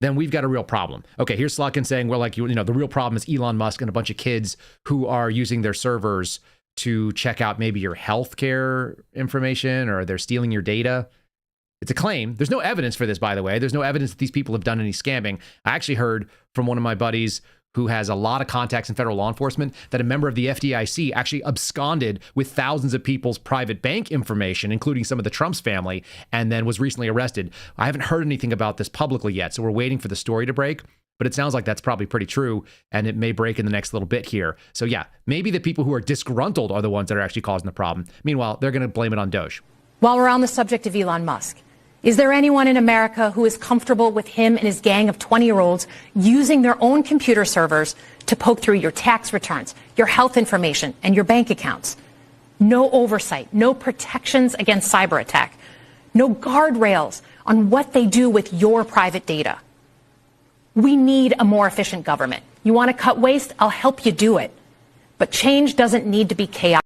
then we've got a real problem. Okay, here's Slotkin saying, well, like, the real problem is Elon Musk and a bunch of kids who are using their servers to check out maybe your healthcare information, or they're stealing your data. It's a claim. There's no evidence for this, by the way. There's no evidence that these people have done any scamming. I actually heard from one of my buddies who has a lot of contacts in federal law enforcement that a member of the FDIC actually absconded with thousands of people's private bank information, including some of the Trump's family, and then was recently arrested. I haven't heard anything about this publicly yet, so we're waiting for the story to break. But it sounds like that's probably pretty true, and it may break in the next little bit here. So yeah, maybe the people who are disgruntled are the ones that are actually causing the problem. Meanwhile, they're going to blame it on Doge. While we're on the subject of Elon Musk, is there anyone in America who is comfortable with him and his gang of 20-year-olds using their own computer servers to poke through your tax returns, your health information, and your bank accounts? No oversight, no protections against cyber attack, no guardrails on what they do with your private data. We need a more efficient government. You want to cut waste? I'll help you do it. But change doesn't need to be chaotic.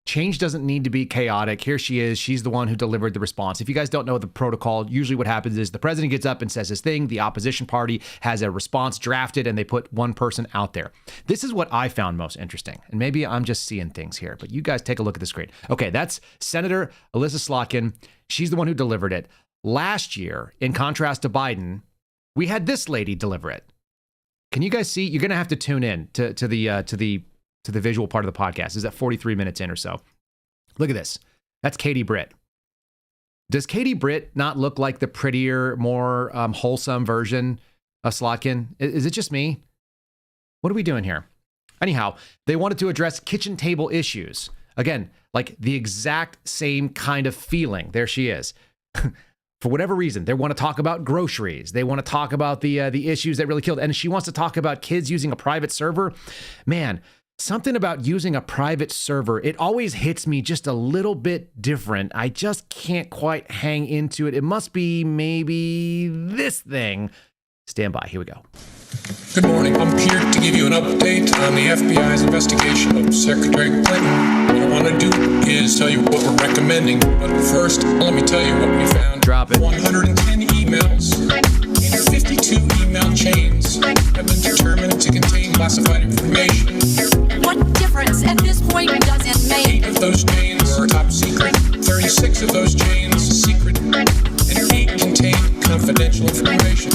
Change doesn't need to be chaotic. Here she is. She's the one who delivered the response. If you guys don't know the protocol, usually what happens is the president gets up and says his thing. The opposition party has a response drafted and they put one person out there. This is what I found most interesting. And maybe I'm just seeing things here, but you guys take a look at the screen. Okay, that's Senator Alyssa Slotkin. She's the one who delivered it. Last year, in contrast to Biden, we had this lady deliver it. Can you guys see? You're going to have to tune in to the visual part of the podcast. Is that 43 minutes in or so? Look at this. That's Katie Britt. Does Katie Britt not look like the prettier, more wholesome version of Slotkin? Is it just me? What are we doing here? Anyhow, they wanted to address kitchen table issues. Again, like the exact same kind of feeling. There she is. For whatever reason, they want to talk about groceries. They want to talk about the issues that really killed. And she wants to talk about kids using a private server. Man, something about using a private server, it always hits me just a little bit different. I just can't quite hang into it. It must be maybe this thing. Stand by. Here we go. Good morning. I'm here to give you an update on the FBI's investigation of Secretary Clinton. What I want to do is tell you what we're recommending. But first, let me tell you what we found. Drop it. 110 emails in 52 email chains have been determined to contain classified information. What difference at this point does it make? 8 of those chains are top secret, 36 of those chains secret, and 8 contain confidential information.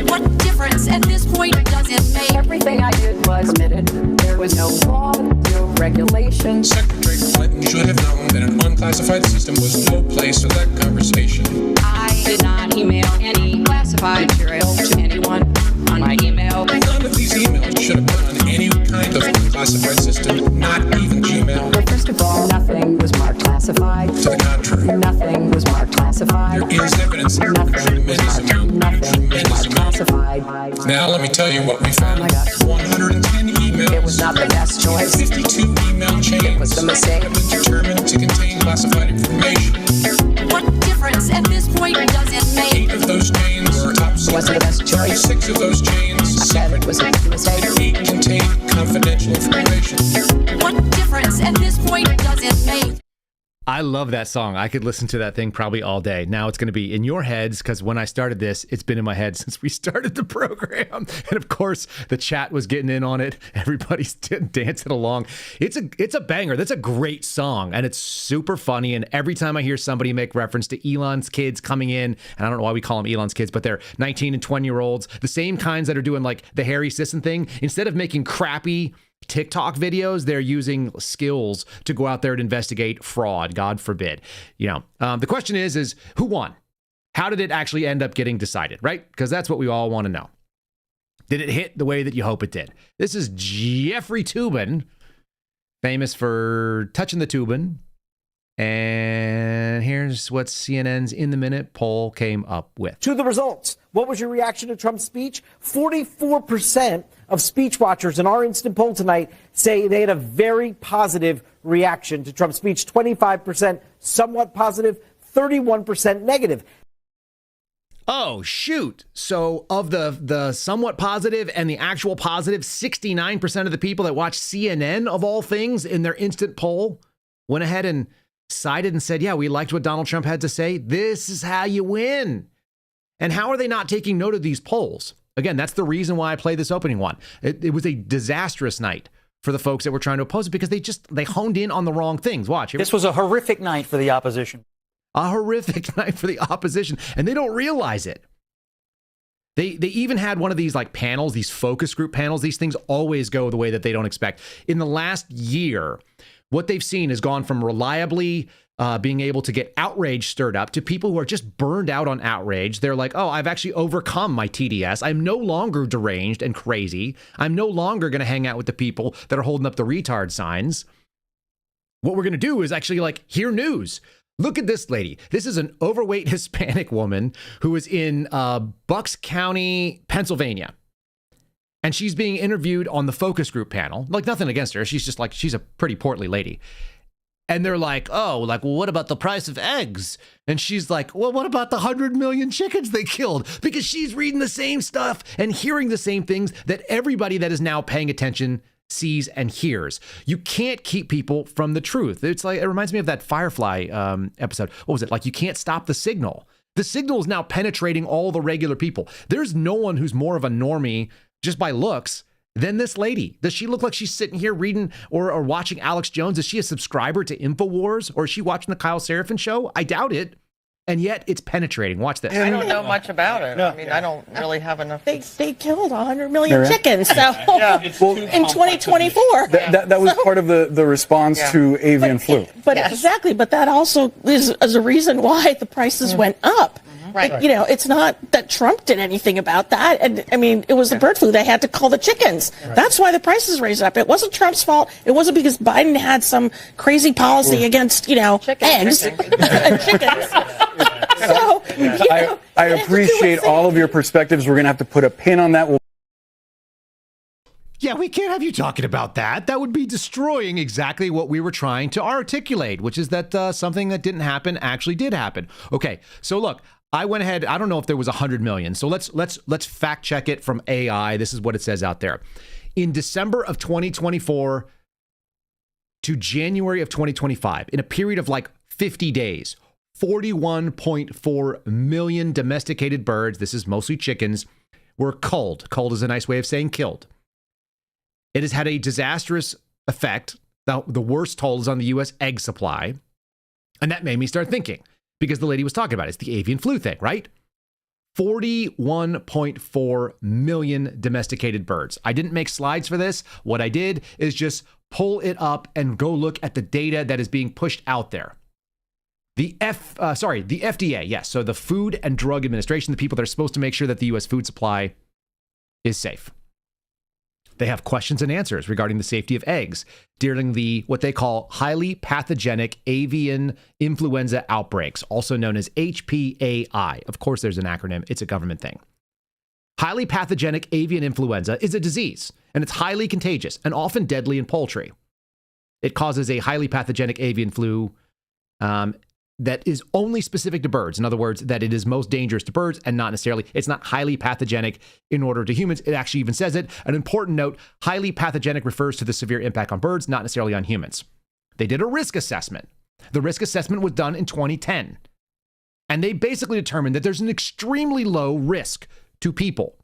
What difference at this point does it make? Everything I did was permitted. There was no law, no regulation. Secretary Clinton should have known that an unclassified system was no place for that conversation. I did not email any classified material to anyone on my email. None of these emails should have been on any kind of unclassified system, not even Gmail. Well, first of all, nothing was marked classified. To the contrary. Nothing was marked classified. There is evidence. Nothing was marked classified. Now let me tell you what we found. 110 emails. It was not the best choice. 52 email chains. It was the mistake. Have been determined to contain classified information. What difference at this point does it make? 8 of those chains are top secret. Wasn't the best choice. 36 of those chains I said it was a mistake. and 8 contain confidential information. What difference at this point does it make? I love that song. I could listen to that thing probably all day. Now it's going to be in your heads because when I started this, it's been in my head since we started the program. And of course, the chat was getting in on it. Everybody's dancing along. It's a banger. That's a great song, and it's super funny. And every time I hear somebody make reference to Elon's kids coming in, and I don't know why we call them Elon's kids, but they're 19 and 20-year-olds, the same kinds that are doing like the Harry Sisson thing, instead of making crappy TikTok videos, they're using skills to go out there and investigate fraud. God forbid. The question is who won? How did it actually end up getting decided, right? Because that's what we all want to know. Did it hit the way that you hope it did? This is Jeffrey Toobin, famous for touching the Toobin. And here's what CNN's In the Minute poll came up with. To the results. What was your reaction to Trump's speech? 44% of speech watchers in our instant poll tonight say they had a very positive reaction to Trump's speech. 25% somewhat positive, 31% negative. Oh, shoot. So of the somewhat positive and the actual positive, 69% of the people that watch CNN, of all things, in their instant poll went ahead and sided and said, yeah, we liked what Donald Trump had to say. This is how you win. And how are they not taking note of these polls? Again, that's the reason why I played this opening one. It was a disastrous night for the folks that were trying to oppose it because they honed in on the wrong things. Watch. This was a horrific night for the opposition. A horrific night for the opposition. And they don't realize it. They even had one of these like panels, these focus group panels. These things always go the way that they don't expect. In the last year, what they've seen has gone from reliably being able to get outrage stirred up to people who are just burned out on outrage. They're like, oh, I've actually overcome my TDS. I'm no longer deranged and crazy. I'm no longer going to hang out with the people that are holding up the retard signs. What we're going to do is actually like hear news. Look at this lady. This is an overweight Hispanic woman who is in Bucks County, Pennsylvania. And she's being interviewed on the focus group panel. Like, nothing against her. She's just like, she's a pretty portly lady. And they're like, oh, like, well, what about the price of eggs? And she's like, well, what about the 100 million chickens they killed? Because she's reading the same stuff and hearing the same things that everybody that is now paying attention sees and hears. You can't keep people from the truth. It's like, it reminds me of that Firefly episode. What was it? Like, you can't stop the signal. The signal is now penetrating all the regular people. There's no one who's more of a normie just by looks than this lady. Does she look like she's sitting here reading or watching Alex Jones? Is she a subscriber to InfoWars, or is she watching the Kyle Seraphin show? I doubt it. And yet it's penetrating. Watch this. I don't know much about it. No. I mean, I don't really have enough. They killed 100 million chickens in 2024. That was part of the response to avian flu. But exactly. But that also is a reason why the prices went up. Right. It's not that Trump did anything about that. And I mean, it was the bird flu. They had to call the chickens. Right. That's why the prices raised up. It wasn't Trump's fault. It wasn't because Biden had some crazy policy against, eggs and chickens. So, I appreciate all of your perspectives. We're going to have to put a pin on that. Yeah, we can't have you talking about that. That would be destroying exactly what we were trying to articulate, which is that something that didn't happen actually did happen. Okay, so look, I went ahead. I don't know if there was 100 million. So let's fact check it from AI. This is what it says out there. In December of 2024 to January of 2025, in a period of like 50 days, 41.4 million domesticated birds, this is mostly chickens, were culled. Culled is a nice way of saying killed. It has had a disastrous effect. The worst toll is on the U.S. egg supply. And that made me start thinking, because the lady was talking about it. It's the avian flu thing, right? 41.4 million domesticated birds. I didn't make slides for this. What I did is just pull it up and go look at the data that is being pushed out there. The FDA, yes. So the Food and Drug Administration, the people that are supposed to make sure that the U.S. food supply is safe. They have questions and answers regarding the safety of eggs during the what they call highly pathogenic avian influenza outbreaks, also known as HPAI. Of course, there's an acronym. It's a government thing. Highly pathogenic avian influenza is a disease, and it's highly contagious and often deadly in poultry. It causes a highly pathogenic avian flu that is only specific to birds. In other words, that it is most dangerous to birds and not necessarily, it's not highly pathogenic in order to humans. It actually even says it. An important note, highly pathogenic refers to the severe impact on birds, not necessarily on humans. They did a risk assessment. The risk assessment was done in 2010. And they basically determined that there's an extremely low risk to people.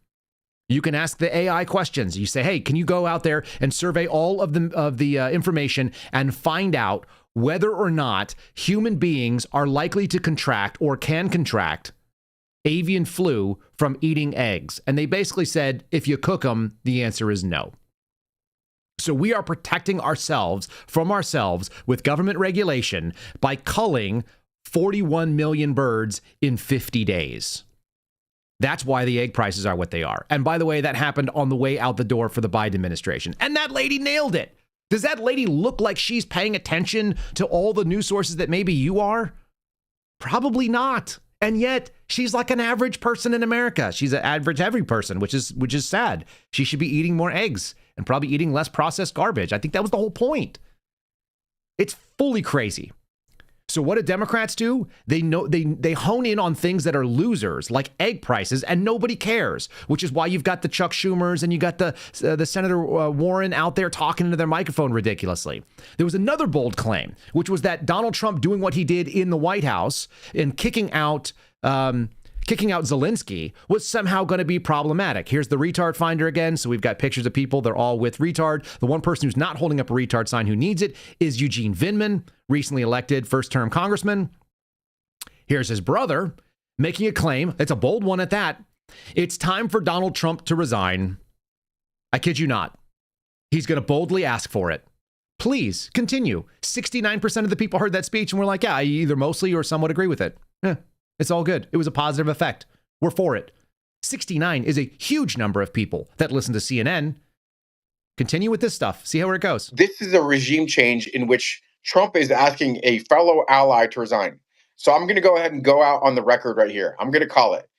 You can ask the AI questions. You say, hey, can you go out there and survey all of the information and find out whether or not human beings are likely to contract or can contract avian flu from eating eggs? And they basically said, if you cook them, the answer is no. So we are protecting ourselves from ourselves with government regulation by culling 41 million birds in 50 days. That's why the egg prices are what they are. And by the way, that happened on the way out the door for the Biden administration. And that lady nailed it. Does that lady look like she's paying attention to all the news sources that maybe you are? Probably not. And yet she's like an average person in America. She's an average every person, which is sad. She should be eating more eggs and probably eating less processed garbage. I think that was the whole point. It's fully crazy. So what do Democrats do? They hone in on things that are losers, like egg prices, and nobody cares, which is why you've got the Chuck Schumers and you got the Senator Warren out there talking into their microphone ridiculously. There was another bold claim, which was that Donald Trump doing what he did in the White House and kicking out Zelensky was somehow going to be problematic. Here's the retard finder again. So we've got pictures of people. They're all with retard. The one person who's not holding up a retard sign who needs it is Eugene Vindman, recently elected first-term congressman. Here's his brother making a claim. It's a bold one at that. It's time for Donald Trump to resign. I kid you not. He's going to boldly ask for it. Please continue. 69% of the people heard that speech and were like, yeah, I either mostly or somewhat agree with it. It's all good. It was a positive effect. We're for it. 69 is a huge number of people that listen to CNN. Continue with this stuff. See how it goes. This is a regime change in which Trump is asking a fellow ally to resign. So I'm going to go ahead and go out on the record right here. I'm going to call it.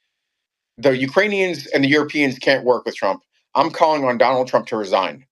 The Ukrainians and the Europeans can't work with Trump. I'm calling on Donald Trump to resign.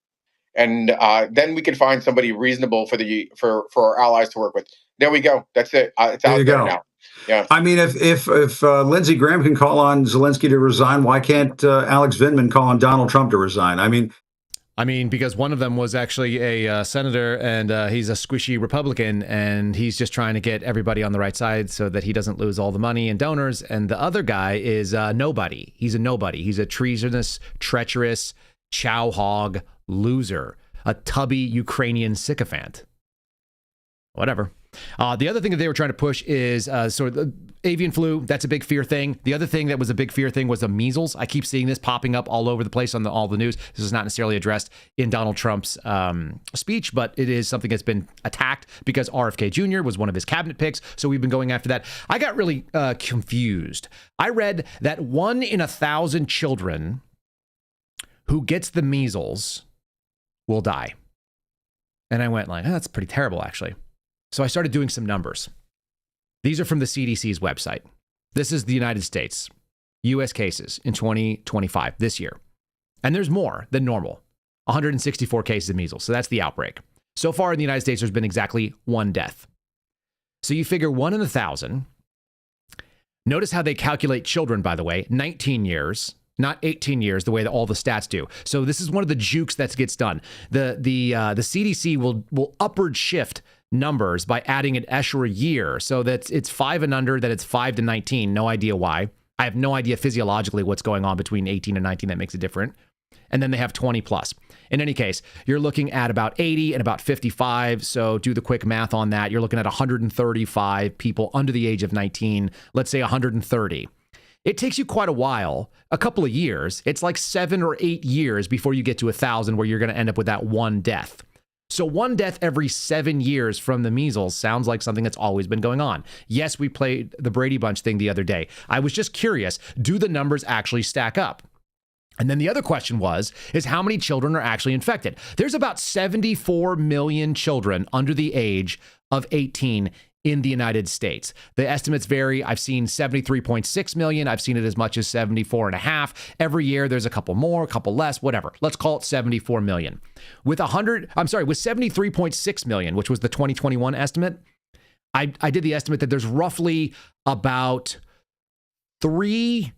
And then we can find somebody reasonable for our allies to work with. There we go. That's it. It's out there now. Yeah. I mean, if Lindsey Graham can call on Zelensky to resign, why can't Alex Vindman call on Donald Trump to resign? I mean, because one of them was actually a senator, and he's a squishy Republican, and he's just trying to get everybody on the right side so that he doesn't lose all the money and donors. And the other guy is nobody. He's a nobody. He's a treasonous, treacherous, chow hog loser, a tubby Ukrainian sycophant. Whatever. The other thing that they were trying to push is sort of the avian flu. That's a big fear thing. The other thing that was a big fear thing was the measles. I keep seeing this popping up all over the place on all the news. This is not necessarily addressed in Donald Trump's speech, but it is something that's been attacked because RFK Jr. was one of his cabinet picks. So we've been going after that. I got really confused. I read that 1 in 1,000 children who gets the measles will die. And I went like, oh, that's pretty terrible, actually. So I started doing some numbers. These are from the CDC's website. This is the United States, U.S. cases in 2025, this year. And there's more than normal, 164 cases of measles. So that's the outbreak. So far in the United States, there's been exactly 1 death. So you figure 1 in 1,000. Notice how they calculate children, by the way, 19 years. Not 18 years, the way that all the stats do. So this is one of the jukes that gets done. The CDC will upward shift numbers by adding an extra year, so that it's 5 and under, that it's 5 to 19. No idea why. I have no idea physiologically what's going on between 18 and 19 that makes it different. And then they have 20 plus. In any case, you're looking at about 80 and about 55. So do the quick math on that. You're looking at 135 people under the age of 19. Let's say 130. It takes you quite a while, a couple of years. It's like 7 or 8 years before you get to 1,000 where you're going to end up with that 1 death. So 1 death every 7 years from the measles sounds like something that's always been going on. Yes, we played the Brady Bunch thing the other day. I was just curious, do the numbers actually stack up? And then the other question is how many children are actually infected? There's about 74 million children under the age of 18 in the United States. The estimates vary. I've seen 73.6 million. I've seen it as much as 74.5. Every year there's a couple more, a couple less, whatever. Let's call it 74 million. With 73.6 million, which was the 2021 estimate, I did the estimate that there's roughly about 3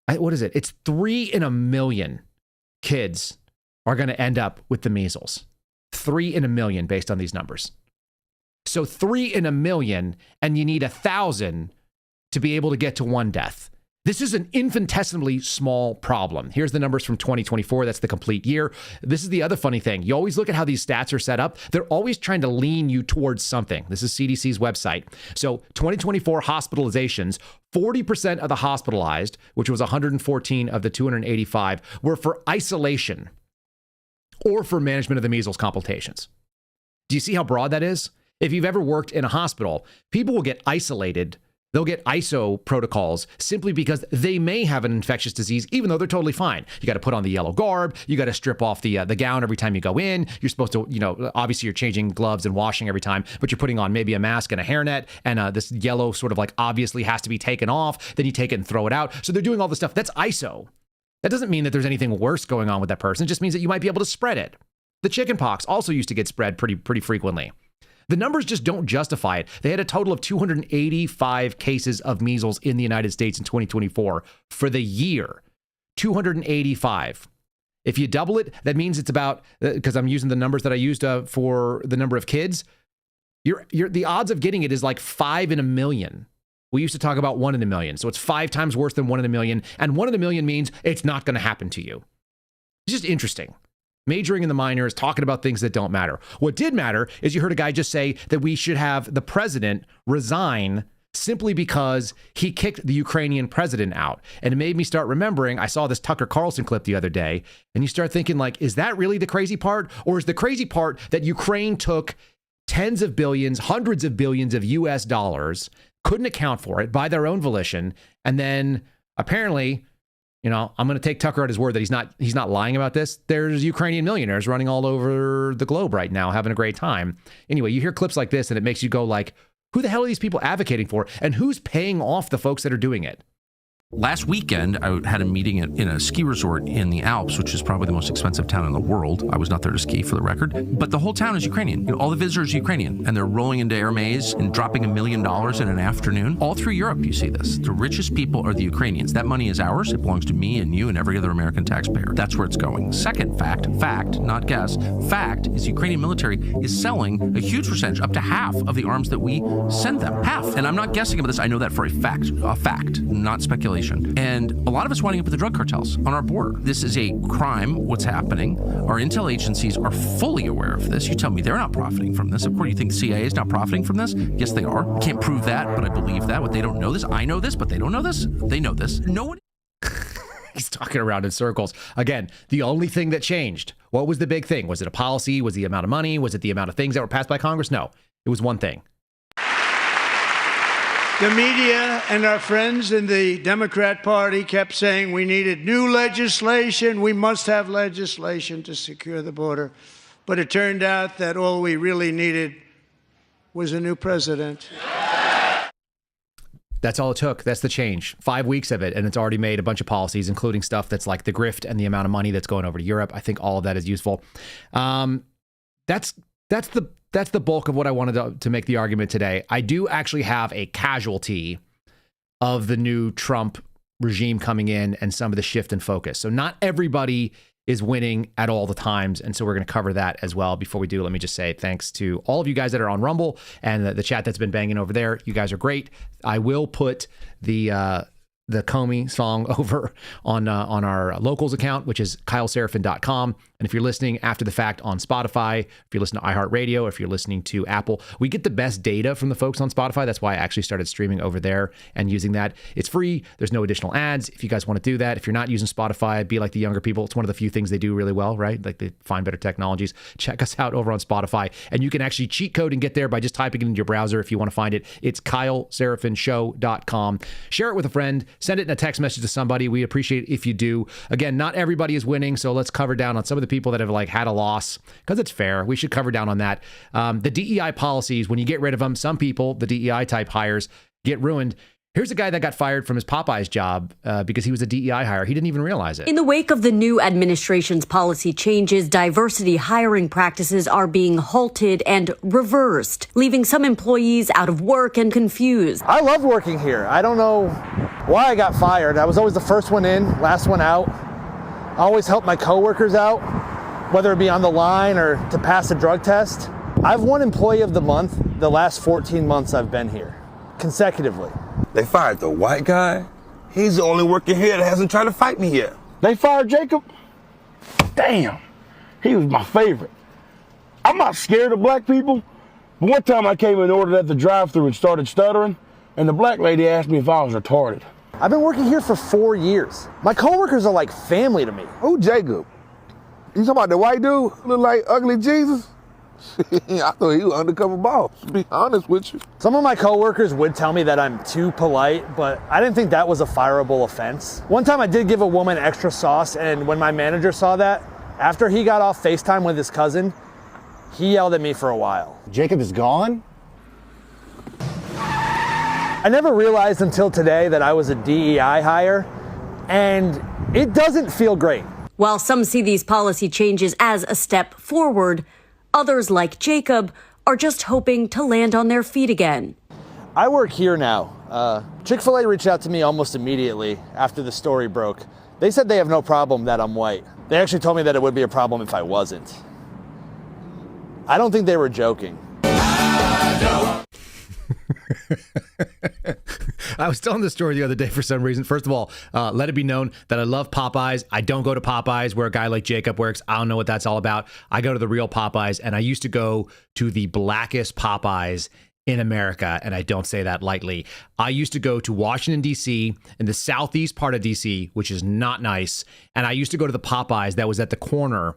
It's 3 in a million kids are going to end up with the measles. 3 in a million based on these numbers. So 3 in a million, and you need 1,000 to be able to get to 1 death. This is an infinitesimally small problem. Here's the numbers from 2024. That's the complete year. This is the other funny thing. You always look at how these stats are set up. They're always trying to lean you towards something. This is CDC's website. So 2024 hospitalizations, 40% of the hospitalized, which was 114 of the 285, were for isolation or for management of the measles complications. Do you see how broad that is? If you've ever worked in a hospital, people will get isolated. They'll get ISO protocols simply because they may have an infectious disease, even though they're totally fine. You got to put on the yellow garb. You got to strip off the gown every time you go in. You're supposed to, obviously you're changing gloves and washing every time, but you're putting on maybe a mask and a hairnet, and this yellow sort of like obviously has to be taken off. Then you take it and throw it out. So they're doing all this stuff. That's ISO. That doesn't mean that there's anything worse going on with that person. It just means that you might be able to spread it. The chickenpox also used to get spread pretty frequently. The numbers just don't justify it. They had a total of 285 cases of measles in the United States in 2024 for the year. 285. If you double it, that means it's about, because I'm using the numbers that I used for the number of kids, the odds of getting it is like 5 in a million. We used to talk about 1 in a million. So it's 5 times worse than 1 in a million. And 1 in a million means it's not going to happen to you. It's just interesting. Majoring in the minors, talking about things that don't matter. What did matter is you heard a guy just say that we should have the president resign simply because he kicked the Ukrainian president out. And it made me start remembering, I saw this Tucker Carlson clip the other day, and you start thinking like, is that really the crazy part? Or is the crazy part that Ukraine took tens of billions, hundreds of billions of US dollars, couldn't account for it by their own volition, and then apparently, I'm going to take Tucker at his word that he's not lying about this. There's Ukrainian millionaires running all over the globe right now, having a great time. Anyway, you hear clips like this and it makes you go like, who the hell are these people advocating for? And who's paying off the folks that are doing it? Last weekend, I had a meeting in a ski resort in the Alps, which is probably the most expensive town in the world. I was not there to ski, for the record. But the whole town is Ukrainian. All the visitors are Ukrainian. And they're rolling into Hermes and dropping $1 million in an afternoon. All through Europe, you see this. The richest people are the Ukrainians. That money is ours. It belongs to me and you and every other American taxpayer. That's where it's going. Second fact, not guess, fact is the Ukrainian military is selling a huge percentage, up to half of the arms that we send them. Half. And I'm not guessing about this. I know that for a fact, not speculation. And a lot of us winding up with the drug cartels on our border. This is a crime, what's happening. Our intel agencies are fully aware of this. You tell me they're not profiting from this. Of course, you think the CIA is not profiting from this? Yes, they are. Can't prove that, but I believe that. What they don't know this. I know this, but they don't know this. They know this. No one. He's talking around in circles. Again, the only thing that changed, what was the big thing? Was it a policy? Was it the amount of money? Was it the amount of things that were passed by Congress? No, it was one thing. The media and our friends in the Democrat Party kept saying we needed new legislation. We must have legislation to secure the border. But it turned out that all we really needed was a new president. That's all it took. That's the change. 5 weeks of it, and it's already made a bunch of policies, including stuff that's like the grift and the amount of money that's going over to Europe. I think all of that is useful. That's the bulk of what I wanted to make the argument today. I do actually have a casualty of the new Trump regime coming in and some of the shift in focus. So not everybody is winning at all the times. And so we're going to cover that as well. Before we do, let me just say thanks to all of you guys that are on Rumble and the chat that's been banging over there. You guys are great. I will put the Comey song over on our locals account, which is kyleseraphin.com. And if you're listening after the fact on Spotify, if you're listening to iHeartRadio, if you're listening to Apple, we get the best data from the folks on Spotify. That's why I actually started streaming over there and using that. It's free. There's no additional ads. If you guys want to do that, if you're not using Spotify, be like the younger people. It's one of the few things they do really well, right? Like they find better technologies. Check us out over on Spotify. And you can actually cheat code and get there by just typing it into your browser if you want to find it. It's kyleseraphinshow.com. Share it with a friend. Send it in a text message to somebody. We appreciate it if you do. Again, not everybody is winning, so let's cover down on some of the people that have had a loss, because it's fair. We should cover down on that. The DEI policies, when you get rid of them, some people, the DEI type hires, get ruined. Here's a guy that got fired from his Popeyes job because he was a DEI hire. He didn't even realize it. In the wake of the new administration's policy changes, diversity hiring practices are being halted and reversed, leaving some employees out of work and confused. I love working here. I don't know why I got fired. I was always the first one in, last one out. I always help my coworkers out, whether it be on the line or to pass a drug test. I've won Employee of the Month the last 14 months I've been here, consecutively. They fired the white guy? He's the only worker here that hasn't tried to fight me yet. They fired Jacob? Damn, he was my favorite. I'm not scared of black people, but one time I came and ordered at the drive-thru and started stuttering, and the black lady asked me if I was retarded. I've been working here for 4 years. My coworkers are like family to me. Who Jacob? You talking about the white dude? Look like ugly Jesus? I thought he was undercover boss, to be honest with you. Some of my coworkers would tell me that I'm too polite, but I didn't think that was a fireable offense. One time I did give a woman extra sauce, and when my manager saw that, after he got off FaceTime with his cousin, he yelled at me for a while. Jacob is gone? I never realized until today that I was a DEI hire, and it doesn't feel great. While some see these policy changes as a step forward, others, like Jacob, are just hoping to land on their feet again. I work here now. Chick-fil-A reached out to me almost immediately after the story broke. They said they have no problem that I'm white. They actually told me that it would be a problem if I wasn't. I don't think they were joking. I was telling this story the other day for some reason. First of all, let it be known that I love Popeyes. I don't go to Popeyes where a guy like Jacob works. I don't know what that's all about. I go to the real Popeyes, and I used to go to the blackest Popeyes in America, and I don't say that lightly. I used to go to Washington, D.C., in the southeast part of D.C., which is not nice, and I used to go to the Popeyes that was at the corner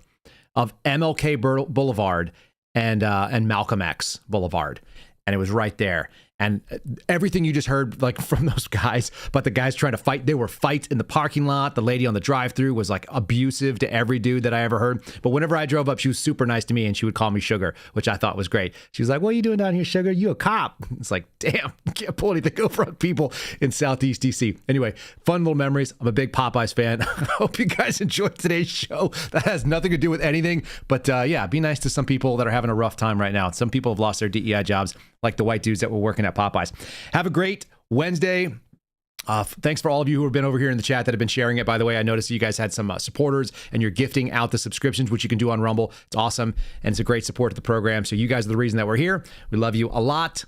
of MLK Boulevard and Malcolm X Boulevard, and it was right there. And everything you just heard, like, from those guys, but the guys trying to fight, there were fights in the parking lot. The lady on the drive-thru was like abusive to every dude that I ever heard. But whenever I drove up, she was super nice to me, and she would call me Sugar, which I thought was great. She was like, "What are you doing down here, Sugar? You a cop?" It's like, damn, you can't pull anything over on people in Southeast DC. Anyway, fun little memories. I'm a big Popeyes fan. I hope you guys enjoyed today's show. That has nothing to do with anything, but yeah, be nice to some people that are having a rough time right now. Some people have lost their DEI jobs, like the white dudes that were working at Popeyes. Have a great Wednesday. Thanks for all of you who have been over here in the chat that have been sharing it. By the way, I noticed you guys had some supporters, and you're gifting out the subscriptions, which you can do on Rumble. It's awesome, and it's a great support to the program. So you guys are the reason that we're here. We love you a lot.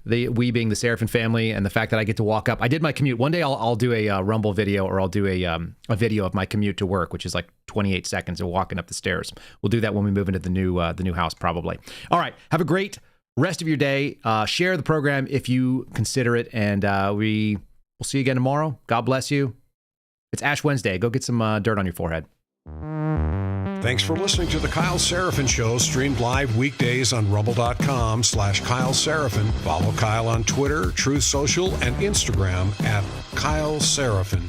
We being the Seraphin family, and the fact that I get to walk up. I did my commute. One day I'll do a Rumble video, or I'll do a video of my commute to work, which is like 28 seconds of walking up the stairs. We'll do that when we move into the new house, probably. All right. Have a great rest of your day. Share the program if you consider it, and we'll see you again tomorrow. God bless you. It's Ash Wednesday. Go get some dirt on your forehead. Thanks for listening to the Kyle Seraphin Show, streamed live weekdays on rumble.com/Kyle Seraphin. Follow Kyle on Twitter, Truth Social, and Instagram @Kyle Seraphin.